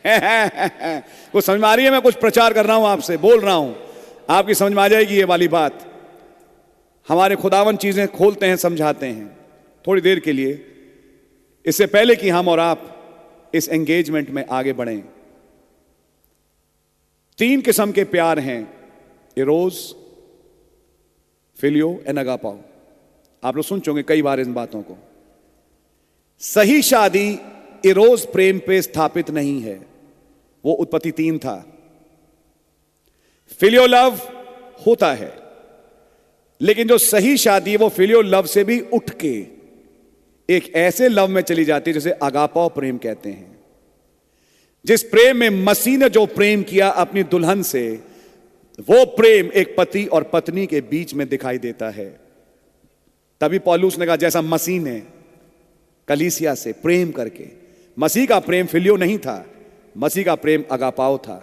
कुछ समझ में आ रही है? मैं कुछ प्रचार कर रहा हूं, आपसे बोल रहा हूं, आपकी समझ में आ जाएगी ये वाली बात। हमारे खुदावन चीजें खोलते हैं, समझाते हैं। थोड़ी देर के लिए, इससे पहले कि हम और आप इस एंगेजमेंट में आगे बढ़ें, 3 किस्म के प्यार हैं, इरोज, फिलियो एंड अगापाओ। आप लोग सुन चुके कई बार इन बातों को। सही शादी इरोज प्रेम पे स्थापित नहीं है, वो उत्पत्ति 3 था। फिलियो लव होता है, लेकिन जो सही शादी है वो फिलियो लव से भी उठ के एक ऐसे लव में चली जाती है जिसे अगापाओ प्रेम कहते हैं। जिस प्रेम में मसीह ने जो प्रेम किया अपनी दुल्हन से, वो प्रेम एक पति और पत्नी के बीच में दिखाई देता है। तभी पौलुस ने कहा जैसा मसीह ने कलीसिया से प्रेम करके, मसीह का प्रेम फिलियो नहीं था, मसीह का प्रेम अगापाओ था।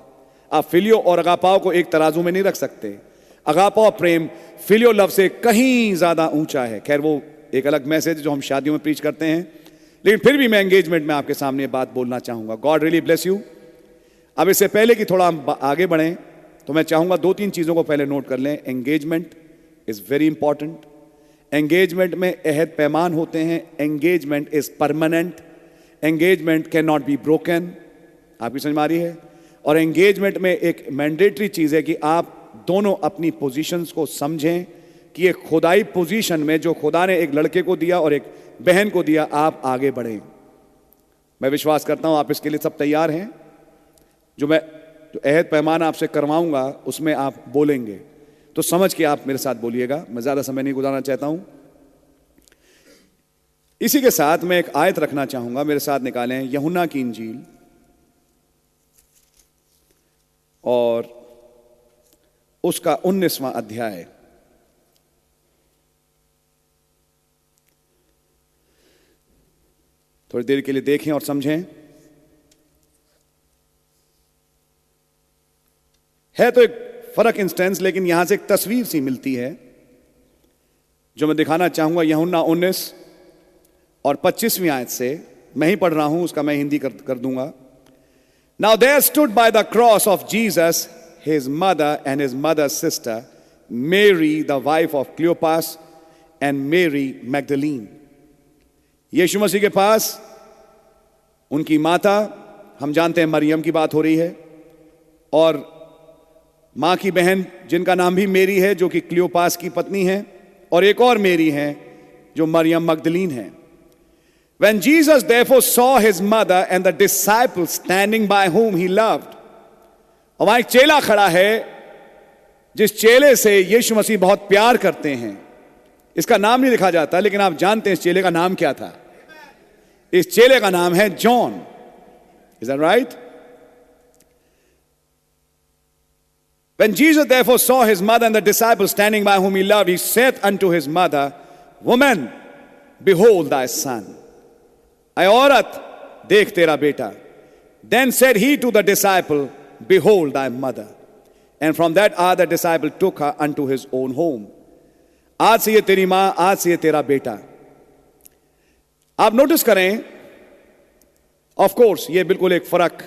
आप फिलियो और अगापाओ को एक तराजू में नहीं रख सकते। अगापाओ प्रेम फिलियो लव से कहीं ज्यादा ऊंचा है। खैर वो एक अलग मैसेज जो हम शादियों में प्रीच करते हैं, लेकिन फिर भी मैं एंगेजमेंट में आपके सामने बात बोलना चाहूंगा। God really bless you. अब इससे पहले कि थोड़ा हम आगे बढ़ें, तो मैं चाहूंगा 2-3 चीजों को पहले नोट कर लें। Engagement is very important. Engagement में अहद पैमान होते हैं। Engagement is permanent. Engagement can not be broken. आपकी समझ में आ रही है? और एंगेजमेंट में एक मैंडेटरी चीज है कि आप दोनों अपनी पोजीशंस को समझें कि एक खुदाई पोजीशन में जो खुदा ने एक लड़के को दिया और एक बहन को दिया, आप आगे बढ़ें। मैं विश्वास करता हूं आप इसके लिए सब तैयार हैं। जो अहद पैमान आपसे करवाऊंगा उसमें आप बोलेंगे, तो समझ के आप मेरे साथ बोलिएगा। मैं ज्यादा समय नहीं गुजारना चाहता हूं। इसी के साथ मैं एक आयत रखना चाहूंगा, मेरे साथ निकालें यूहन्ना की इंजील और उसका 19वां अध्याय। थोड़ी देर के लिए देखें और समझें। है तो एक फर्क इंस्टेंस, लेकिन यहां से एक तस्वीर सी मिलती है। जो मैं दिखाना चाहूंगा यूहन्ना 19 और 25वीं आयत से, मैं ही पढ़ रहा हूं, उसका मैं हिंदी कर दूंगा। Now there stood by the cross of Jesus his mother and his mother's sister, Mary the wife of Cleopas and Mary Magdalene। यीशु मसीह के पास उनकी माता, हम जानते हैं मरियम की बात हो रही है, और मां की बहन जिनका नाम भी मेरी है, जो कि क्लियोपास की पत्नी है, और एक और मेरी है जो मरियम मगदलीन है। When Jesus therefore saw his mother and the disciples standing by whom he loved, और वहां एक चेला खड़ा है जिस चेले से यीशु मसीह बहुत प्यार करते हैं। इसका नाम नहीं लिखा जाता, लेकिन आप जानते हैं इस चेले का नाम क्या था। इस चेले का नाम है John. Is that right? When Jesus therefore saw his mother and the disciples standing by whom he loved, he said unto his mother, Woman, behold thy son. ऐ औरत, देख तेरा बेटा। Then said he to the disciple, Behold thy mother. And from that hour the disciple took her unto his own home. आज से ये तेरी मां, आज से ये तेरा बेटा। आप नोटिस करें, ऑफ कोर्स ये बिल्कुल एक फर्क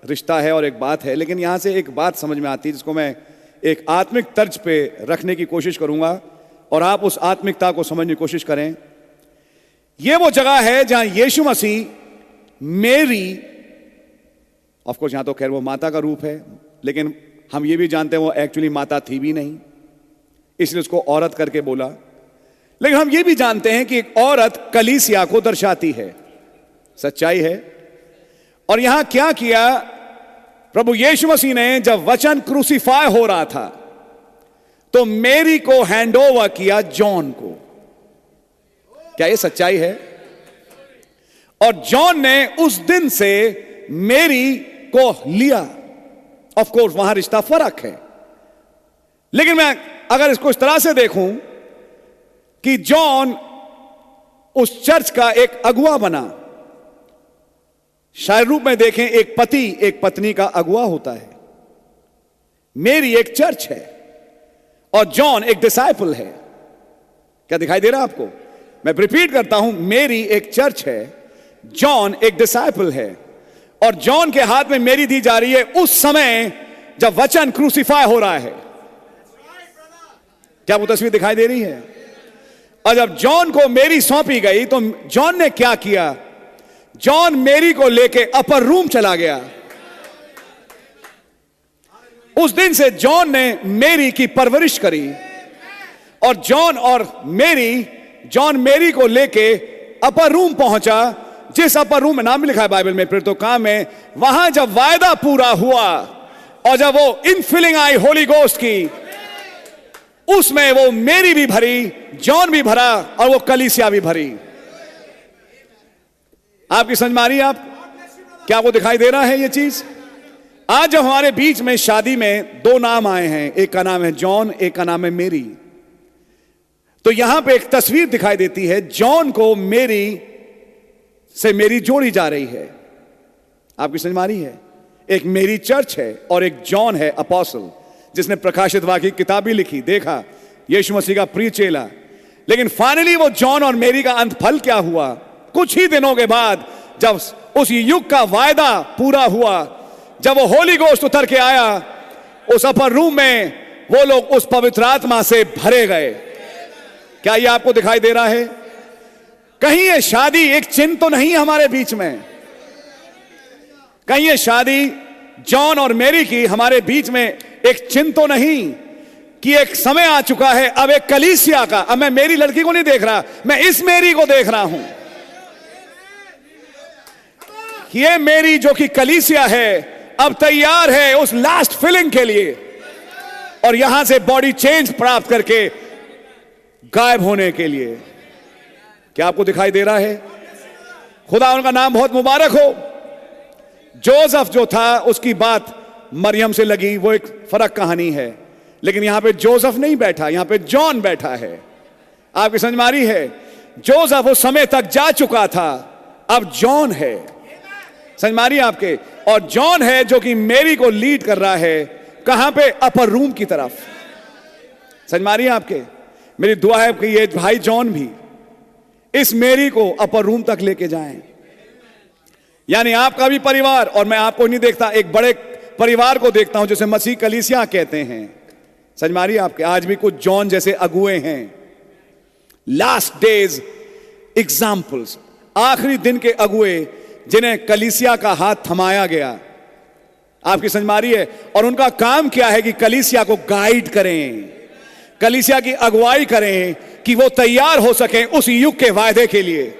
रिश्ता है और एक बात है, लेकिन यहां से एक बात समझ में आती है जिसको मैं एक आत्मिक तर्ज पे रखने की कोशिश करूंगा और आप उस आत्मिकता को समझने की कोशिश करें। यह वो जगह है जहां यीशु मसीह मेरी, ऑफ कोर्स यहां तो खैर वो माता का रूप है, लेकिन हम ये भी जानते हैं वो एक्चुअली माता थी भी नहीं, इसलिए उसको औरत करके बोला। लेकिन हम ये भी जानते हैं कि एक औरत कलीसिया को दर्शाती है, सच्चाई है। और यहां क्या किया प्रभु यीशु मसीह ने, जब वचन क्रूसीफाई हो रहा था तो मेरी को हैंड ओवर किया जॉन को। क्या ये सच्चाई है? और जॉन ने उस दिन से मेरी को लिया। ऑफ कोर्स वहां रिश्ता फर्क है, लेकिन मैं अगर इसको इस तरह से देखूं कि जॉन उस चर्च का एक अगुआ बना, शायद रूप में देखें एक पति एक पत्नी का अगुआ होता है। मेरी एक चर्च है और जॉन एक डिसाइपल है। क्या दिखाई दे रहा है आपको? मैं रिपीट करता हूं, मेरी एक चर्च है, जॉन एक डिसाइपल है, और जॉन के हाथ में मेरी दी जा रही है उस समय जब वचन क्रूसीफाई हो रहा है। क्या वो तस्वीर दिखाई दे रही है? और जब जॉन को मेरी सौंपी गई तो जॉन ने क्या किया? जॉन मेरी को लेके अपर रूम चला गया। उस दिन से जॉन ने मेरी की परवरिश करी, और जॉन मेरी को लेके अपर रूम पहुंचा, जिस अपर रूम में नाम भी लिखा है बाइबल में, फिर तो काम में, वहां जब वायदा पूरा हुआ और जब वो इनफिलिंग आई होली गोस्ट की, उसमें वो मेरी भी भरी, जॉन भी भरा, और वो कलीसिया भी भरी। आपकी समझ में आ रही है? आप क्या वो दिखाई दे रहा है ये चीज? आज जब हमारे बीच में शादी में दो नाम आए हैं, एक का नाम है जॉन, एक का नाम है मेरी, तो यहां पे एक तस्वीर दिखाई देती है, जॉन को मेरी से मेरी जोड़ी जा रही है। आपकी समझ में आ रही है? एक मेरी चर्च है और एक जॉन है अपोस्टल, जिसने प्रकाशित वाक्य की किताब भी लिखी, देखा यीशु मसीह का प्रिय चेला। लेकिन फाइनली वो जॉन और मेरी का अंत फल क्या हुआ? कुछ ही दिनों के बाद जब उस युग का वायदा पूरा हुआ, जब वो होली गोस्ट उतर के आया, उस अपर रूम में वो लोग उस पवित्र आत्मा से भरे गए। क्या ये आपको दिखाई दे रहा है? कहीं ये शादी एक चिन्ह तो नहीं हमारे बीच में? कहीं ये शादी जॉन और मेरी की हमारे बीच में एक चिन्ह तो नहीं कि एक समय आ चुका है अब एक कलीसिया का? अब मैं मेरी लड़की को नहीं देख रहा, मैं इस मेरी को देख रहा हूं। ये मेरी जो कि कलीसिया है अब तैयार है उस लास्ट फिलिंग के लिए, और यहां से बॉडी चेंज प्राप्त करके गायब होने के लिए। क्या आपको दिखाई दे रहा है? खुदा उनका नाम बहुत मुबारक हो। जोसेफ जो था उसकी बात मरियम से लगी, वो एक फर्क कहानी है, लेकिन यहां पे जोसेफ नहीं बैठा, यहां पे जॉन बैठा है। आपकी समझ में आ रही है? जोसेफ उस समय तक जा चुका था, अब जॉन है। समझ में आ रही है आपके? और जॉन है जो कि मेरी को लीड कर रहा है, कहां पे? अपर रूम की तरफ। समझ में आ रही है आपके? मेरी दुआ है कि ये भाई जॉन भी इस मेरी को अपर रूम तक लेके जाएं। यानी आपका भी परिवार, और मैं आपको नहीं देखता, एक बड़े परिवार को देखता हूं जिसे मसीह कलीसिया कहते हैं। सच मारिए, आपके आज भी कुछ जॉन जैसे अगुए हैं, लास्ट डेज एग्जाम्पल्स, आखिरी दिन के अगुए जिन्हें कलीसिया का हाथ थमाया गया। आपकी समझ मारी है। और उनका काम क्या है कि कलीसिया को गाइड करें, कलीसिया की अगुवाई करें कि वो तैयार हो सकें उस युग के वायदे के लिए।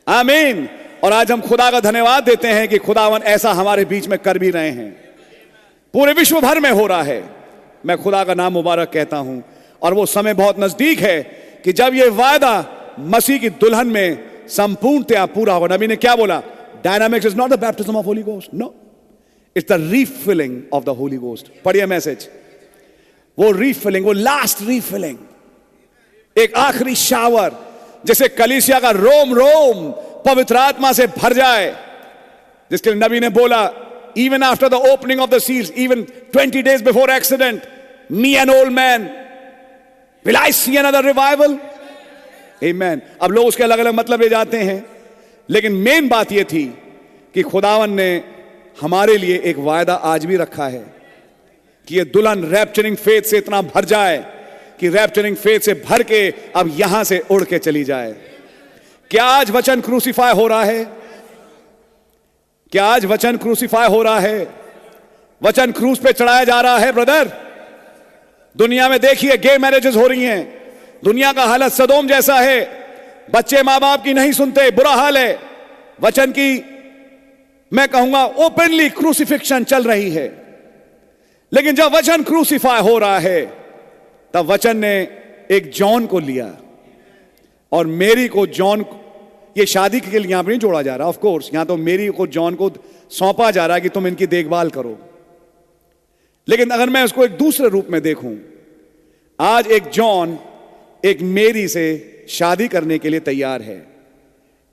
आमीन। और आज हम खुदा का धन्यवाद देते हैं कि खुदावन ऐसा हमारे बीच में कर भी रहे हैं, पूरे विश्व भर में हो रहा है। मैं खुदा का नाम मुबारक कहता हूं। और वो समय बहुत नजदीक है कि जब ये वायदा मसीह की दुल्हन में संपूर्णतया पूरा हो। नबी ने क्या बोला? Dynamics is not the baptism of holy ghost, no, it's the refilling of the holy ghost. पढ़िए मैसेज। वो रीफिलिंग, वो लास्ट रीफिलिंग, एक आखिरी शावर, जैसे कलीसिया का रोम रोम पवित्र आत्मा से भर जाए, जिसके लिए नबी ने बोला, even after the opening of the seals, even 20 days before accident, me an old man, will I see another revival? Amen. अब लोग उसके अलग अलग मतलब ले जाते हैं, लेकिन मेन बात यह थी कि खुदावन ने हमारे लिए एक वायदा आज भी रखा है कि ये दुल्हन रैप्चरिंग फेथ से इतना भर जाए कि रैप्चरिंग फेथ से भर के अब यहां से उड़ के चली जाए। क्या आज वचन क्रूसीफाई हो रहा है? क्या आज वचन क्रूसीफाई हो रहा है? वचन क्रूस पे चढ़ाया जा रहा है ब्रदर। दुनिया में देखिए गे मैरिजेस हो रही हैं, दुनिया का हालत सदोम जैसा है, बच्चे मां बाप की नहीं सुनते, बुरा हाल है। वचन की मैं कहूंगा ओपनली क्रूसिफिक्शन चल रही है। लेकिन जब वचन क्रूसीफाई हो रहा है तब वचन ने एक जॉन को लिया और मेरी को जॉन, ये शादी के लिए यहां पर नहीं जोड़ा जा रहा, ऑफ कोर्स यहां तो मेरी को जॉन को सौंपा जा रहा है कि तुम इनकी देखभाल करो। लेकिन अगर मैं उसको एक दूसरे रूप में देखूं, आज एक जॉन एक मेरी से शादी करने के लिए तैयार है,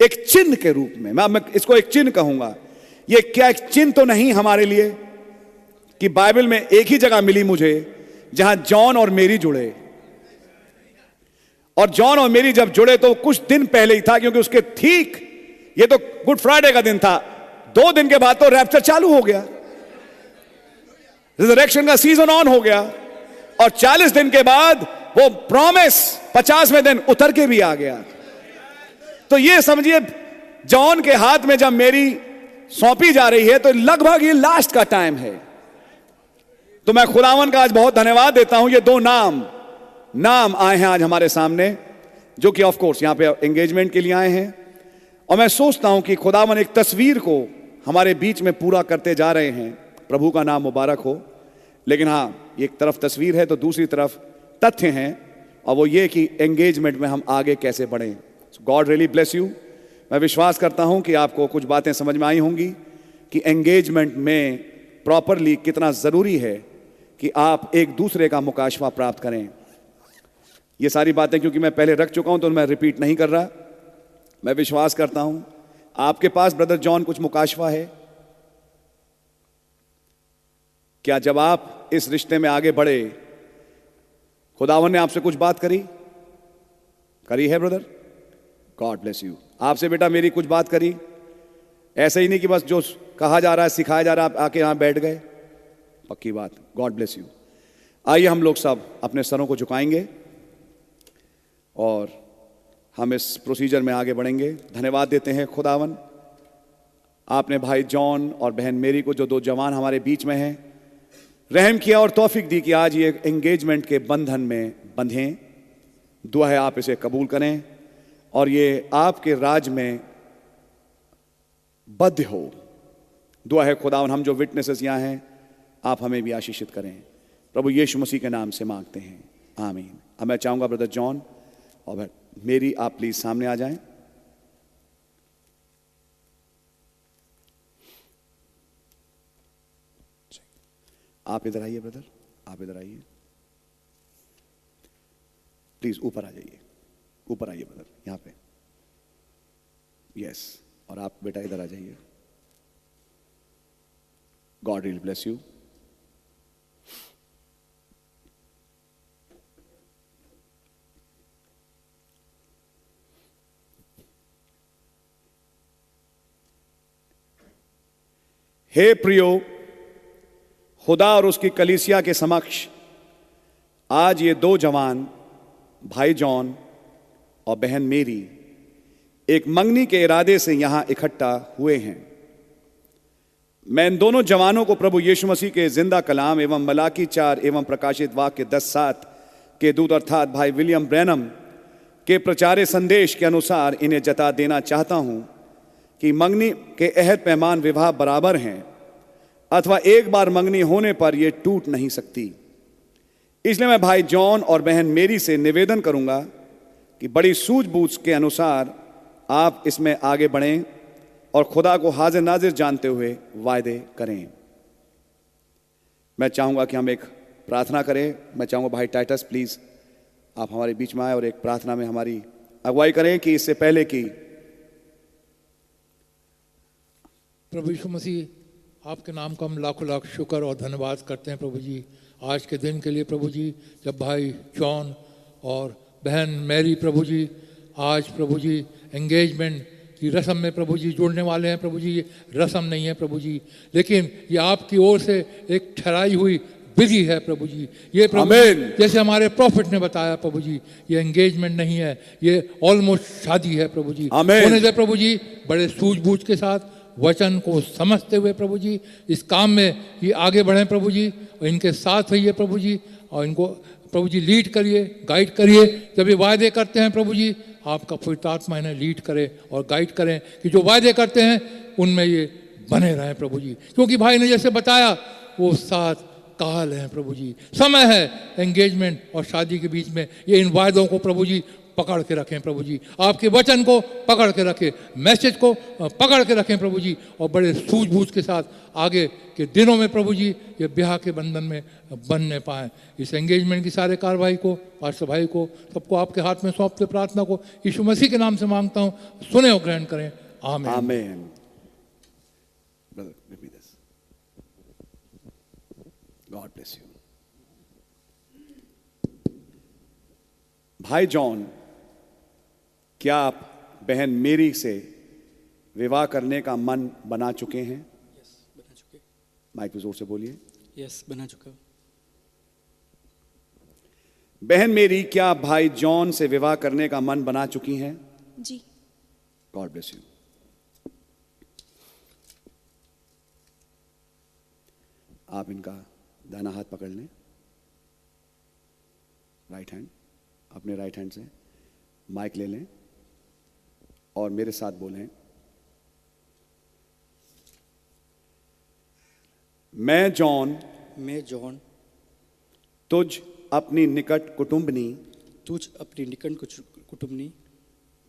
एक चिन्ह के रूप में। मैं इसको एक चिन्ह कहूंगा। ये क्या एक चिन्ह तो नहीं हमारे लिए कि बाइबल में एक ही जगह मिली मुझे जहां जॉन और मेरी जुड़े, और जॉन और मेरी जब जुड़े तो कुछ दिन पहले ही था, क्योंकि उसके ठीक, ये तो गुड फ्राइडे का दिन था, 2 दिन के बाद तो रैप्चर चालू हो गया, रिजरेक्शन का सीजन ऑन हो गया, और 40 दिन के बाद वो प्रॉमिस 50वें दिन उतर के भी आ गया। तो ये समझिए जॉन के हाथ में जब मेरी सौंपी जा रही है तो लगभग ये लास्ट का टाइम है। तो मैं खुदावन का आज बहुत धन्यवाद देता हूं। ये 2 नाम आए हैं आज हमारे सामने, जो कि ऑफ कोर्स यहां पे एंगेजमेंट के लिए आए हैं। और मैं सोचता हूं कि खुदावन एक तस्वीर को हमारे बीच में पूरा करते जा रहे हैं। प्रभु का नाम मुबारक हो। लेकिन हां, एक तरफ तस्वीर है तो दूसरी तरफ तथ्य हैं, और वो ये कि एंगेजमेंट में हम आगे कैसे बढ़ें। God really bless you. मैं विश्वास करता हूं कि आपको कुछ बातें समझ में आई होंगी कि एंगेजमेंट में प्रॉपरली कितना जरूरी है कि आप एक दूसरे का मुकाशवा प्राप्त करें। ये सारी बातें क्योंकि मैं पहले रख चुका हूं तो मैं रिपीट नहीं कर रहा। मैं विश्वास करता हूं आपके पास ब्रदर जॉन कुछ मुकाशवा है। क्या जब आप इस रिश्ते में आगे बढ़े, खुदावन ने आपसे कुछ बात करी है ब्रदर? God bless you. आपसे बेटा मेरी कुछ बात करी? ऐसे ही नहीं कि बस जो कहा जा रहा है सिखाया जा रहा है आप आके यहां बैठ गए। पक्की बात। God bless you. आइए हम लोग सब अपने सरों को झुकाएंगे और हम इस प्रोसीजर में आगे बढ़ेंगे। धन्यवाद देते हैं खुदावन, आपने भाई जॉन और बहन मेरी को, जो 2 जवान हमारे बीच में हैं, रहम किया और तौफीक दी कि आज ये एंगेजमेंट के बंधन में बंधें। दुआ है आप इसे कबूल करें और ये आपके राज में बद्ध हो। दुआ है खुदावन हम जो विटनेसेस यहाँ हैं आप हमें भी आशीषित करें। प्रभु यीशु मसीह के नाम से मांगते हैं, आमीन। अब मैं चाहूंगा ब्रदर जॉन और मेरी आप प्लीज सामने आ जाएं। आप इधर आइए ब्रदर, आप इधर आइए प्लीज। ऊपर आ जाइए, ऊपर आइए ब्रदर, यहां पे। यस, और आप बेटा इधर आ जाइए। God will bless you. हे प्रियो, खुदा और उसकी कलीसिया के समक्ष आज ये दो जवान, भाई जॉन और बहन मेरी, एक मंगनी के इरादे से यहां इकट्ठा हुए हैं। मैं इन दोनों जवानों को प्रभु यीशु मसीह के जिंदा कलाम एवं मलाकी 4 एवं प्रकाशित वाक्य 10:7 के दूत अर्थात भाई विलियम ब्रैनम के प्रचारे संदेश के अनुसार इन्हें जता देना चाहता हूं कि मंगनी के अहद पैमान विवाह बराबर हैं, अथवा एक बार मंगनी होने पर यह टूट नहीं सकती। इसलिए मैं भाई जॉन और बहन मेरी से निवेदन करूंगा कि बड़ी सूझबूझ के अनुसार आप इसमें आगे बढ़ें और खुदा को हाजिर नाजिर जानते हुए वायदे करें। मैं चाहूंगा कि हम एक प्रार्थना करें। मैं चाहूंगा भाई टाइटस प्लीज आप हमारे बीच में आए और एक प्रार्थना में हमारी अगुवाई करें। कि इससे पहले कि प्रभु यीशु मसीह, आपके नाम का हम लाखों लाख शुक्र और धन्यवाद करते हैं प्रभु जी, आज के दिन के लिए प्रभु जी, जब भाई जॉन और बहन मैरी प्रभु जी आज प्रभु जी एंगेजमेंट की रस्म में प्रभु जी जुड़ने वाले हैं। प्रभु जी ये रस्म नहीं है प्रभु जी, लेकिन ये आपकी ओर से एक ठहराई हुई विधि है प्रभु जी। ये प्रभु जैसे हमारे प्रॉफिट ने बताया प्रभु जी, ये एंगेजमेंट नहीं है, ये ऑलमोस्ट शादी है प्रभु जी। होने दे प्रभु जी, बड़े सूझबूझ के साथ वचन को समझते हुए प्रभु जी इस काम में ये आगे बढ़े प्रभु जी, और इनके साथ रहिए प्रभु जी, और इनको प्रभु जी लीड करिए, गाइड करिए। जब ये वायदे करते हैं प्रभु जी, आपका पवित्र आत्मा इन्हें लीड करे और गाइड करें कि जो वायदे करते हैं उनमें ये बने रहें प्रभु जी। क्योंकि भाई ने जैसे बताया वो 7 काल हैं प्रभु जी, समय है एंगेजमेंट और शादी के बीच में। ये इन वायदों को प्रभु जी पकड़ के रखें प्रभु जी, आपके वचन को पकड़ के रखें, मैसेज को पकड़ के रखें प्रभु जी, और बड़े सूझबूझ के साथ आगे के दिनों में प्रभु जी ये ब्याह के बंधन में बनने पाएं। इस एंगेजमेंट की सारे कार्रवाई को, पास्टर भाई को, सबको आपके हाथ में सौंपते प्रार्थना को यीशु मसीह के नाम से मांगता हूँ, सुने और ग्रहण करें। आमीन। आमीन। God bless you. भाई जॉन, क्या आप बहन मेरी से विवाह करने का मन बना चुके हैं? यस, बना चुके। माइक पे जोर से बोलिए। यस, बना चुका। बहन मेरी, क्या आप भाई जॉन से विवाह करने का मन बना चुकी हैं? जी। God bless you. आप इनका दाहिना हाथ पकड़ लें, राइट हैंड, अपने राइट हैंड से माइक ले लें और मेरे साथ बोलें, मैं जॉन तुझ अपनी निकट कुटुंबनी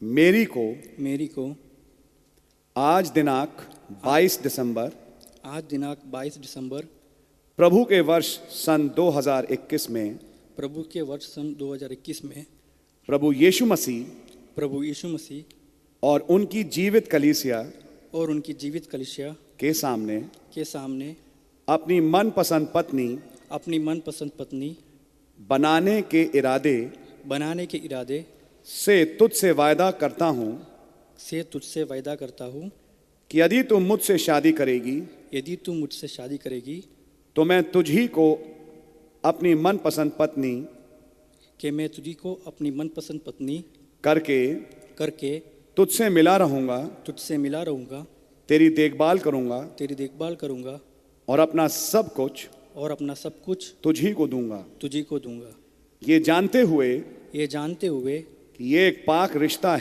मेरी को आज दिनांक 22 दिसंबर प्रभु के वर्ष सन 2021 में प्रभु यीशु मसीह और उनकी जीवित कलीसिया के सामने अपनी मनपसंद पत्नी बनाने के इरादे से तुझसे वायदा करता हूँ कि यदि तू मुझसे शादी करेगी तो मैं तुझी को अपनी मनपसंद पत्नी करके तुझसे मिला रहूंगा, तेरी देखभाल करूंगा और अपना सब कुछ तुझी को दूंगा। ये जानते हुए कि ये एक पाक रिश्ता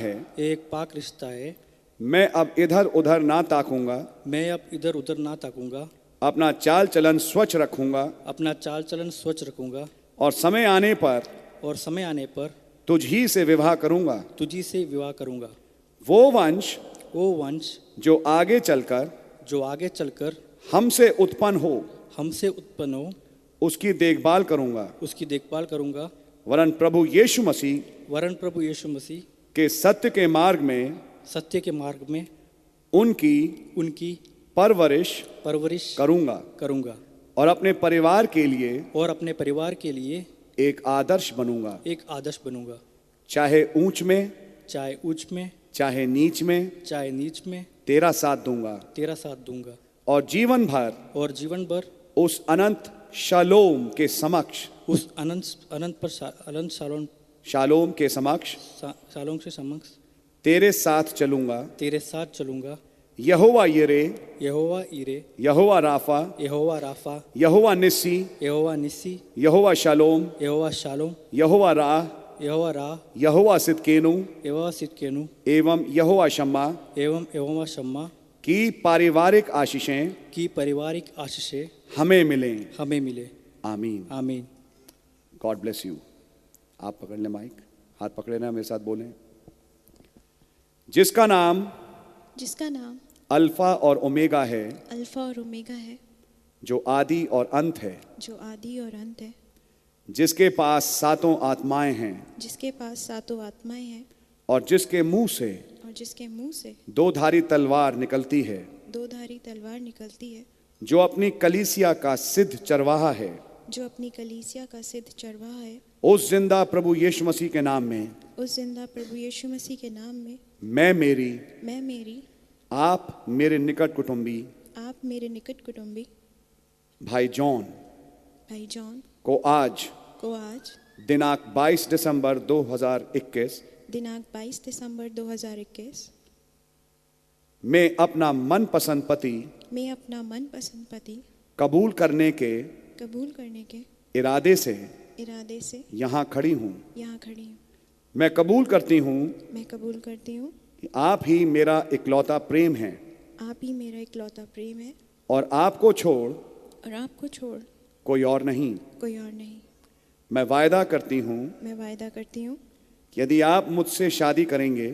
है, मैं अब इधर उधर ना ताकूंगा, अपना चाल चलन स्वच्छ रखूंगा और समय आने पर तुझी से विवाह करूंगा। वो वंश जो आगे चलकर हमसे उत्पन्न हो उसकी देखभाल करूंगा। वरन प्रभु यीशु मसीह के सत्य के मार्ग में उनकी परवरिश करूंगा और अपने परिवार के लिए एक आदर्श बनूंगा, चाहे ऊंच में चाहे नीच में तेरा साथ दूंगा। और जीवन भर उस अनंत शालोम के समक्ष उस अनंत शालोम के समक्ष सालों के समक्ष तेरे साथ चलूंगा। यहोवा यिरे, यहोवा राफा, यहोवा निस्सी, यहोवा शालोम, यहोवा राह, यहोवा सिदकेनु एवं यहोवा शम्मा की पारिवारिक आशीषें हमें मिलें। आमीन। God bless you. आप पकड़ लें माइक, हाथ पकड़े ना, मेरे साथ बोलें। जिसका नाम अल्फा और ओमेगा है, जो आदि और अंत है, जिसके पास सातों आत्माएं हैं, और जिसके मुंह से दो धारी तलवार निकलती है, जो अपनी कलीसिया का सिद्ध चरवाहा है, उस जिंदा प्रभु यीशु मसीह के नाम में मैं मेरी आप मेरे निकट कुटुंबी भाई जॉन को आज दिनांक 22 दिसंबर 2021 में अपना मनपसंद पति कबूल करने के इरादे से यहाँ खड़ी हूँ। मैं कबूल करती हूँ कि आप ही मेरा इकलौता प्रेम है, और आपको छोड़ कोई और नहीं। मैं वायदा करती हूँ कि यदि आप मुझसे शादी करेंगे,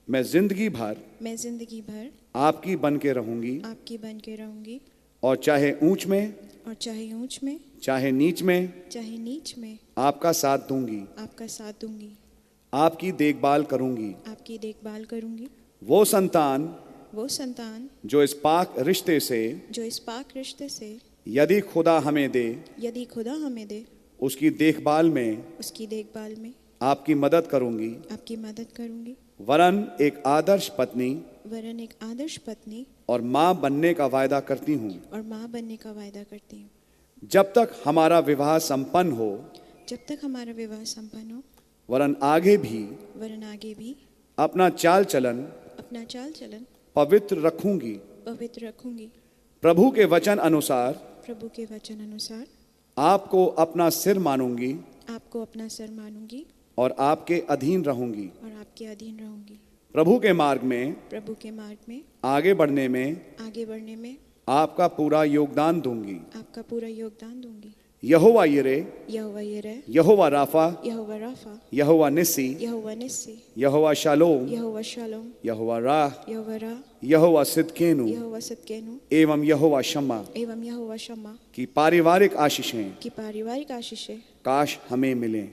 मैं जिंदगी भर आपकी बन के रहूंगी, और चाहे ऊंच में चाहे नीच में आपका साथ दूंगी, आपकी देखभाल करूंगी। वो संतान जो इस पाक रिश्ते से यदि खुदा हमें दे, उसकी देखभाल में आपकी मदद करूंगी। वरन एक आदर्श पत्नी और माँ बनने का वायदा करती हूँ। जब तक हमारा विवाह संपन्न हो, वरन आगे भी अपना चाल चलन पवित्र रखूंगी। प्रभु के वचन अनुसार आपको अपना सिर मानूंगी, और आपके अधीन रहूंगी। प्रभु के मार्ग में आगे बढ़ने में आपका पूरा योगदान दूंगी। यहोवा यिरे, यहोवा राफा, यहोवा निस्सी, यहोवा शालोम, यहोवा राह, यहोवा सिदकेनु एवं यहोवा शम्मा की पारिवारिक आशीषें काश हमें मिलें।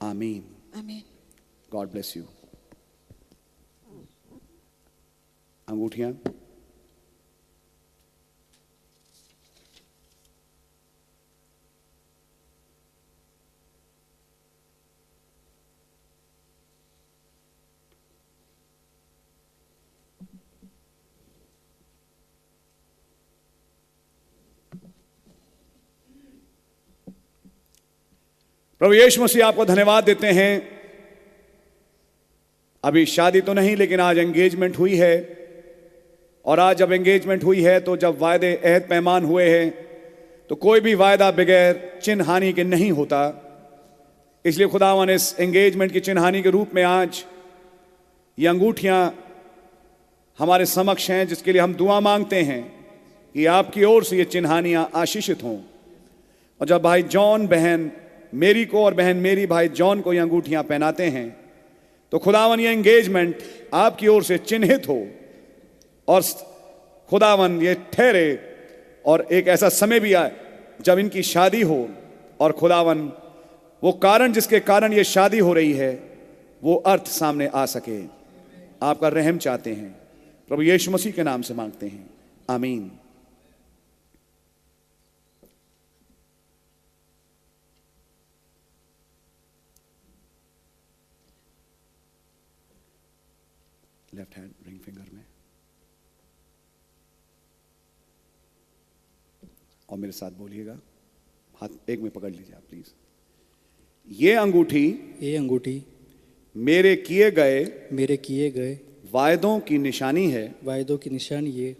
आमीन। God bless you. अंगूठियां प्रभु यीशु मसीह आपको धन्यवाद देते हैं। अभी शादी तो नहीं, लेकिन आज एंगेजमेंट हुई है, और आज जब एंगेजमेंट हुई है तो जब वायदे अहद पैमान हुए हैं तो कोई भी वायदा बगैर चिन्ह हानि के नहीं होता। इसलिए खुदावन इस एंगेजमेंट की चिन्ह हानि के रूप में आज ये अंगूठियां हमारे समक्ष हैं, जिसके लिए हम दुआ मांगते हैं कि आपकी ओर से ये चिन्ह हानियां आशीषित हों। और जब भाई जॉन बहन मेरी को और बहन मेरी भाई जॉन को ये अंगूठियां पहनाते हैं तो खुदावन ये एंगेजमेंट आपकी ओर से चिन्हित हो, और खुदावन ये ठहरे और एक ऐसा समय भी आए जब इनकी शादी हो, और खुदावन वो कारण जिसके कारण ये शादी हो रही है वो अर्थ सामने आ सके। आपका रहम चाहते हैं, प्रभु यीशु मसीह के नाम से मांगते हैं, आमीन। लेफ्ट हैंड रिंग फिंगर में और मेरे साथ बोलिएगा, हाथ एक में पकड़ लीजिए आप प्लीज। ये अंगूठी मेरे किए गए वायदों की निशानी है ये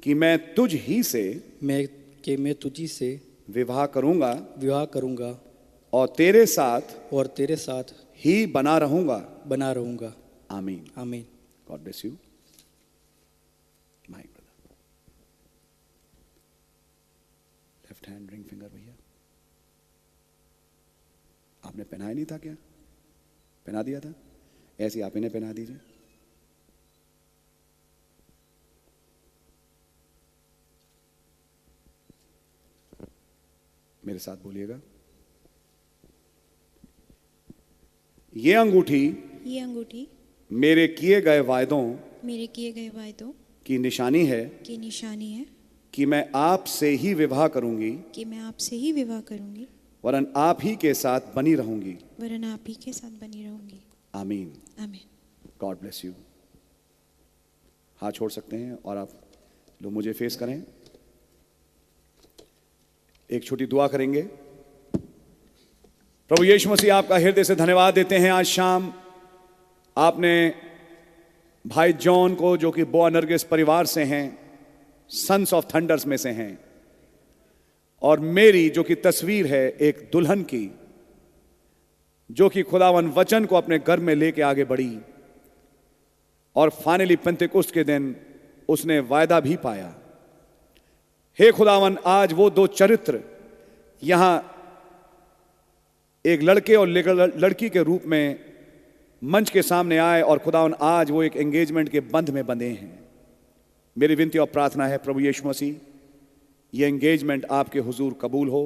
कि मैं तुझ ही से मैं तुझी से विवाह करूंगा और तेरे साथ ही बना रहूंगा। आमीन। आमीन। God bless you my brother. Left hand ring finger भैया, आपने पहनाया नहीं था क्या? पहना दिया था, ऐसे आप इन्हें पहना दीजिए। मेरे साथ बोलिएगा, ये अंगूठी मेरे किए गए वायदों की निशानी है कि मैं आपसे ही विवाह करूंगी वरन आप ही के साथ बनी रहूंगी। आमीन। God bless you. हाथ छोड़ सकते हैं और आप लोग मुझे फेस करें। एक छोटी दुआ करेंगे। प्रभु यीशु मसीह, आपका हृदय से धन्यवाद देते हैं। आज शाम आपने भाई जॉन को, जो कि बोअनर्गिस परिवार से हैं, सन्स ऑफ थंडर्स में से हैं, और मेरी जो कि तस्वीर है एक दुल्हन की, जो कि खुदावन वचन को अपने घर में लेके आगे बढ़ी और फाइनली पेंतेकोस्त के दिन उसने वायदा भी पाया। हे खुदावन, आज वो दो चरित्र यहां एक लड़के और लड़की के रूप में मंच के सामने आए और खुदावन आज वो एक एंगेजमेंट के बंध में बंधे हैं। मेरी विनती और प्रार्थना है प्रभु यीशु मसीह, ये एंगेजमेंट आपके हुजूर कबूल हो।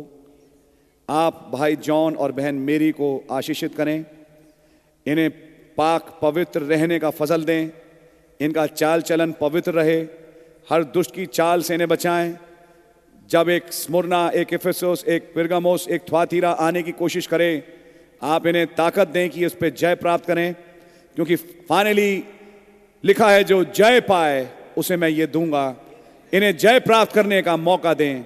आप भाई जॉन और बहन मेरी को आशीषित करें, इन्हें पाक पवित्र रहने का फजल दें, इनका चाल चलन पवित्र रहे, हर दुष्ट की चाल से इन्हें बचाएं। जब एक स्मुरना, एक इफिसुस, एक पिरगामुस, एक थुआतीरा आने की कोशिश करें, आप इन्हें ताकत दें कि इस पे जय प्राप्त करें, क्योंकि फाइनली लिखा है जो जय पाए उसे मैं ये दूंगा। इन्हें जय प्राप्त करने का मौका दें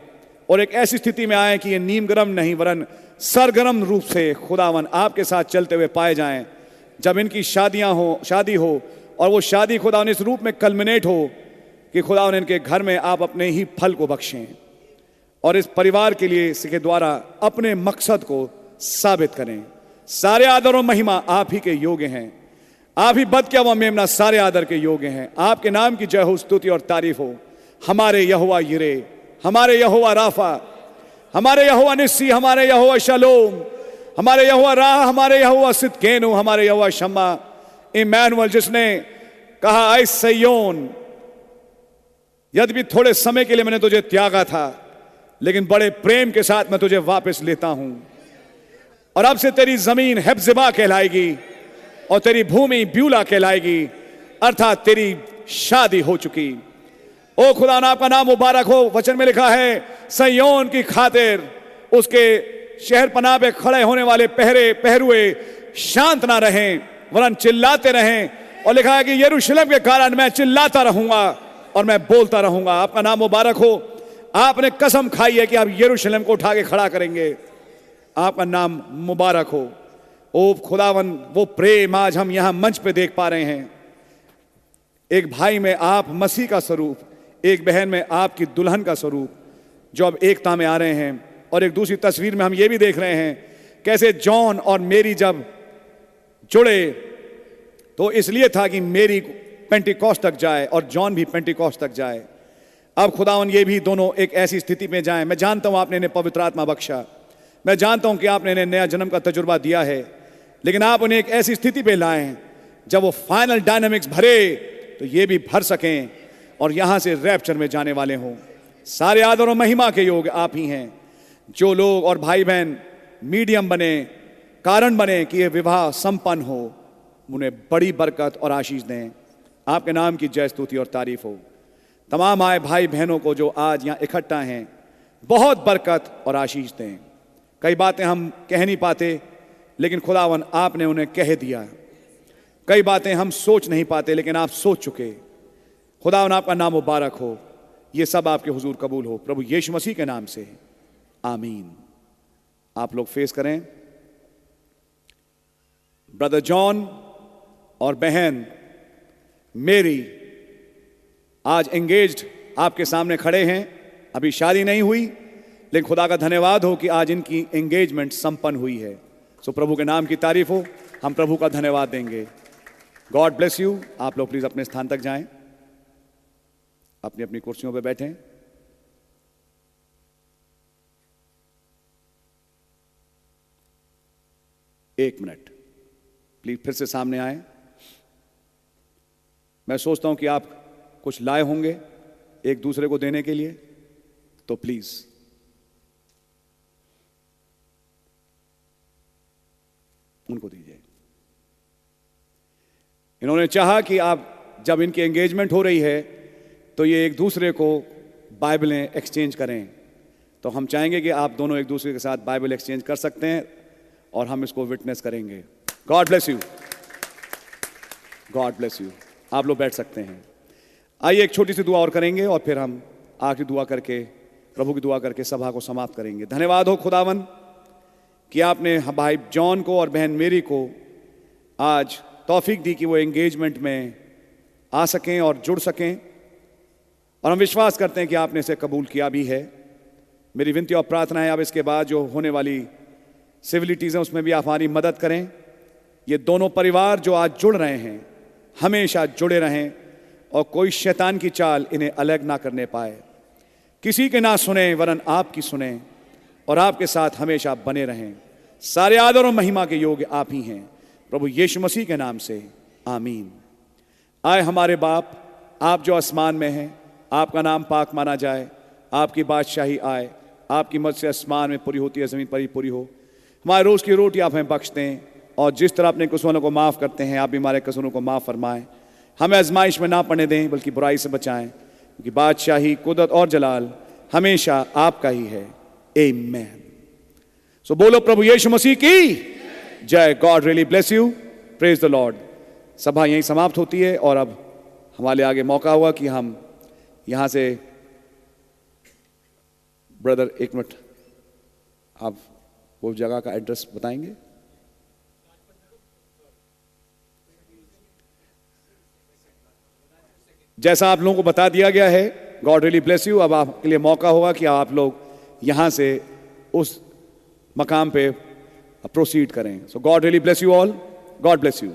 और एक ऐसी स्थिति में आए कि ये नीम गर्म नहीं वरन सरगर्म रूप से खुदावन आपके साथ चलते हुए पाए जाएं। जब इनकी शादी हो और वो शादी खुदावन इस रूप में कल्मिनेट हो कि खुदावन इनके घर में आप अपने ही फल को बख्शें और इस परिवार के लिए इसके द्वारा अपने मकसद को साबित करें। सारे आदर और महिमा आप ही के योग्य हैं। आप ही बद क्या हुआ मेमना सारे आदर के योग्य हैं। आपके नाम की जय हो, स्तुति और तारीफ हो। हमारे यहोवा यिरे, हमारे यहोवा राफा, हमारे यहोवा निस्सी, हमारे यहोवा शलोम, हमारे यहोवा राह, हमारे यहोवा सिदकेनु, हमारे यहोवा शम्मा इमैनुअल, जिसने कहा ऐ सयोन, यद्यपि थोड़े समय के लिए मैंने तुझे त्यागा था लेकिन बड़े प्रेम के साथ मैं तुझे वापस लेता हूं और अब से तेरी जमीन हेब्जिबा कहलाएगी और तेरी भूमि ब्यूला कहलाएगी, अर्थात तेरी शादी हो चुकी। ओ खुदा ना आपका नाम मुबारक हो। वचन में लिखा है सयोन की खातिर उसके शहर पनाह पे खड़े होने वाले पहरुए शांत ना रहें वरन चिल्लाते रहें, और लिखा है कि यरूशलेम के कारण मैं चिल्लाता रहूंगा और मैं बोलता रहूंगा। आपका नाम मुबारक हो। आपने कसम खाई है कि आप यरूशलेम को उठा के खड़ा करेंगे। आपका नाम मुबारक हो। ओ खुदावन, वो प्रेम आज हम यहां मंच पे देख पा रहे हैं। एक भाई में आप मसीह का स्वरूप, एक बहन में आपकी दुल्हन का स्वरूप, जो अब एकता में आ रहे हैं। और एक दूसरी तस्वीर में हम ये भी देख रहे हैं कैसे जॉन और मेरी जब जुड़े तो इसलिए था कि मेरी पेंटिकॉस्ट तक जाए और जॉन भी पेंटिकॉस्ट तक जाए। अब खुदावन ये भी दोनों एक ऐसी स्थिति में जाएं। मैं जानता हूं आपने इन्हें पवित्र आत्मा बख्शा, मैं जानता हूं कि आपने इन्हें नया जन्म का तजुर्बा दिया है, लेकिन आप उन्हें एक ऐसी स्थिति पे लाएं जब वो फाइनल डायनामिक्स भरे तो ये भी भर सकें और यहां से रैप्चर में जाने वाले हों। सारे आदर और महिमा के योग आप ही हैं। जो लोग और भाई बहन मीडियम बने, कारण बने कि ये विवाह संपन्न हो, उन्हें बड़ी बरकत और आशीष दें। आपके नाम की जय स्तुति और तारीफ हो। तमाम आए भाई बहनों को जो आज यहाँ इकट्ठा हैं, बहुत बरकत और आशीष दें। कई बातें हम कह नहीं पाते लेकिन खुदावन आपने उन्हें कह दिया। कई बातें हम सोच नहीं पाते लेकिन आप सोच चुके। खुदावन आपका नाम मुबारक हो। ये सब आपके हुजूर कबूल हो प्रभु यीशु मसीह के नाम से, आमीन। आप लोग फेस करें। ब्रदर जॉन और बहन मेरी आज एंगेज्ड आपके सामने खड़े हैं। अभी शादी नहीं हुई, लेकिन खुदा का धन्यवाद हो कि आज इनकी एंगेजमेंट संपन्न हुई है। सो प्रभु के नाम की तारीफ हो, हम प्रभु का धन्यवाद देंगे। God bless you. आप लोग प्लीज अपने स्थान तक जाएं, अपनी अपनी कुर्सियों पर बैठें। एक मिनट प्लीज फिर से सामने आए। मैं सोचता हूं कि आप कुछ लाए होंगे एक दूसरे को देने के लिए, तो प्लीज उनको दीजिए। इन्होंने चाहा कि आप जब इनकी एंगेजमेंट हो रही है तो ये एक दूसरे को बाइबलें एक्सचेंज करें, तो हम चाहेंगे कि आप दोनों एक दूसरे के साथ बाइबल एक्सचेंज कर सकते हैं और हम इसको विटनेस करेंगे। God bless you, God bless you. आप लोग बैठ सकते हैं। आइए एक छोटी सी दुआ और करेंगे और फिर हम आखिरी दुआ करके, प्रभु की दुआ करके सभा को समाप्त करेंगे। धन्यवाद हो खुदावन कि आपने भाई जॉन को और बहन मेरी को आज तौफीक दी कि वो एंगेजमेंट में आ सकें और जुड़ सकें, और हम विश्वास करते हैं कि आपने इसे कबूल किया भी है। मेरी विनती और प्रार्थना है अब इसके बाद जो होने वाली सिविलिटीज़ हैं उसमें भी आप हमारी मदद करें। ये दोनों परिवार जो आज जुड़ रहे हैं हमेशा जुड़े रहें और कोई शैतान की चाल इन्हें अलग ना करने पाए। किसी के ना सुने वरन आपकी सुने और आपके साथ हमेशा बने रहें। सारे आदर और महिमा के योग्य आप ही हैं, प्रभु यीशु मसीह के नाम से, आमीन। आए हमारे बाप, आप जो आसमान में हैं, आपका नाम पाक माना जाए, आपकी बादशाही आए, आपकी मर्ज़ी से आसमान में पूरी होती है ज़मीन पर ही पूरी हो। हमारे रोज़ की रोटी आप हमें बख्श दें, और जिस तरह अपने कसूरों को माफ़ करते हैं आप भी हमारे कसूरों को माफ़ फरमाएं। हमें आजमाइश में ना पड़ने दें बल्कि बुराई से बचाएं, क्योंकि बादशाही, कुदरत और जलाल हमेशा आपका ही है। आमीन। सो बोलो प्रभु यीशु मसीह की जय। God really bless you. Praise the Lord. सभा यहीं समाप्त होती है और अब हमारे आगे मौका हुआ कि हम यहां से, ब्रदर एक मिनट, आप वो जगह का एड्रेस बताएंगे? जैसा आप लोगों को बता दिया गया है, गॉड रियली ब्लेस यू। अब आपके लिए मौका होगा कि आप लोग यहां से उस मकाम पे प्रोसीड करें। So God really bless you all. God bless you.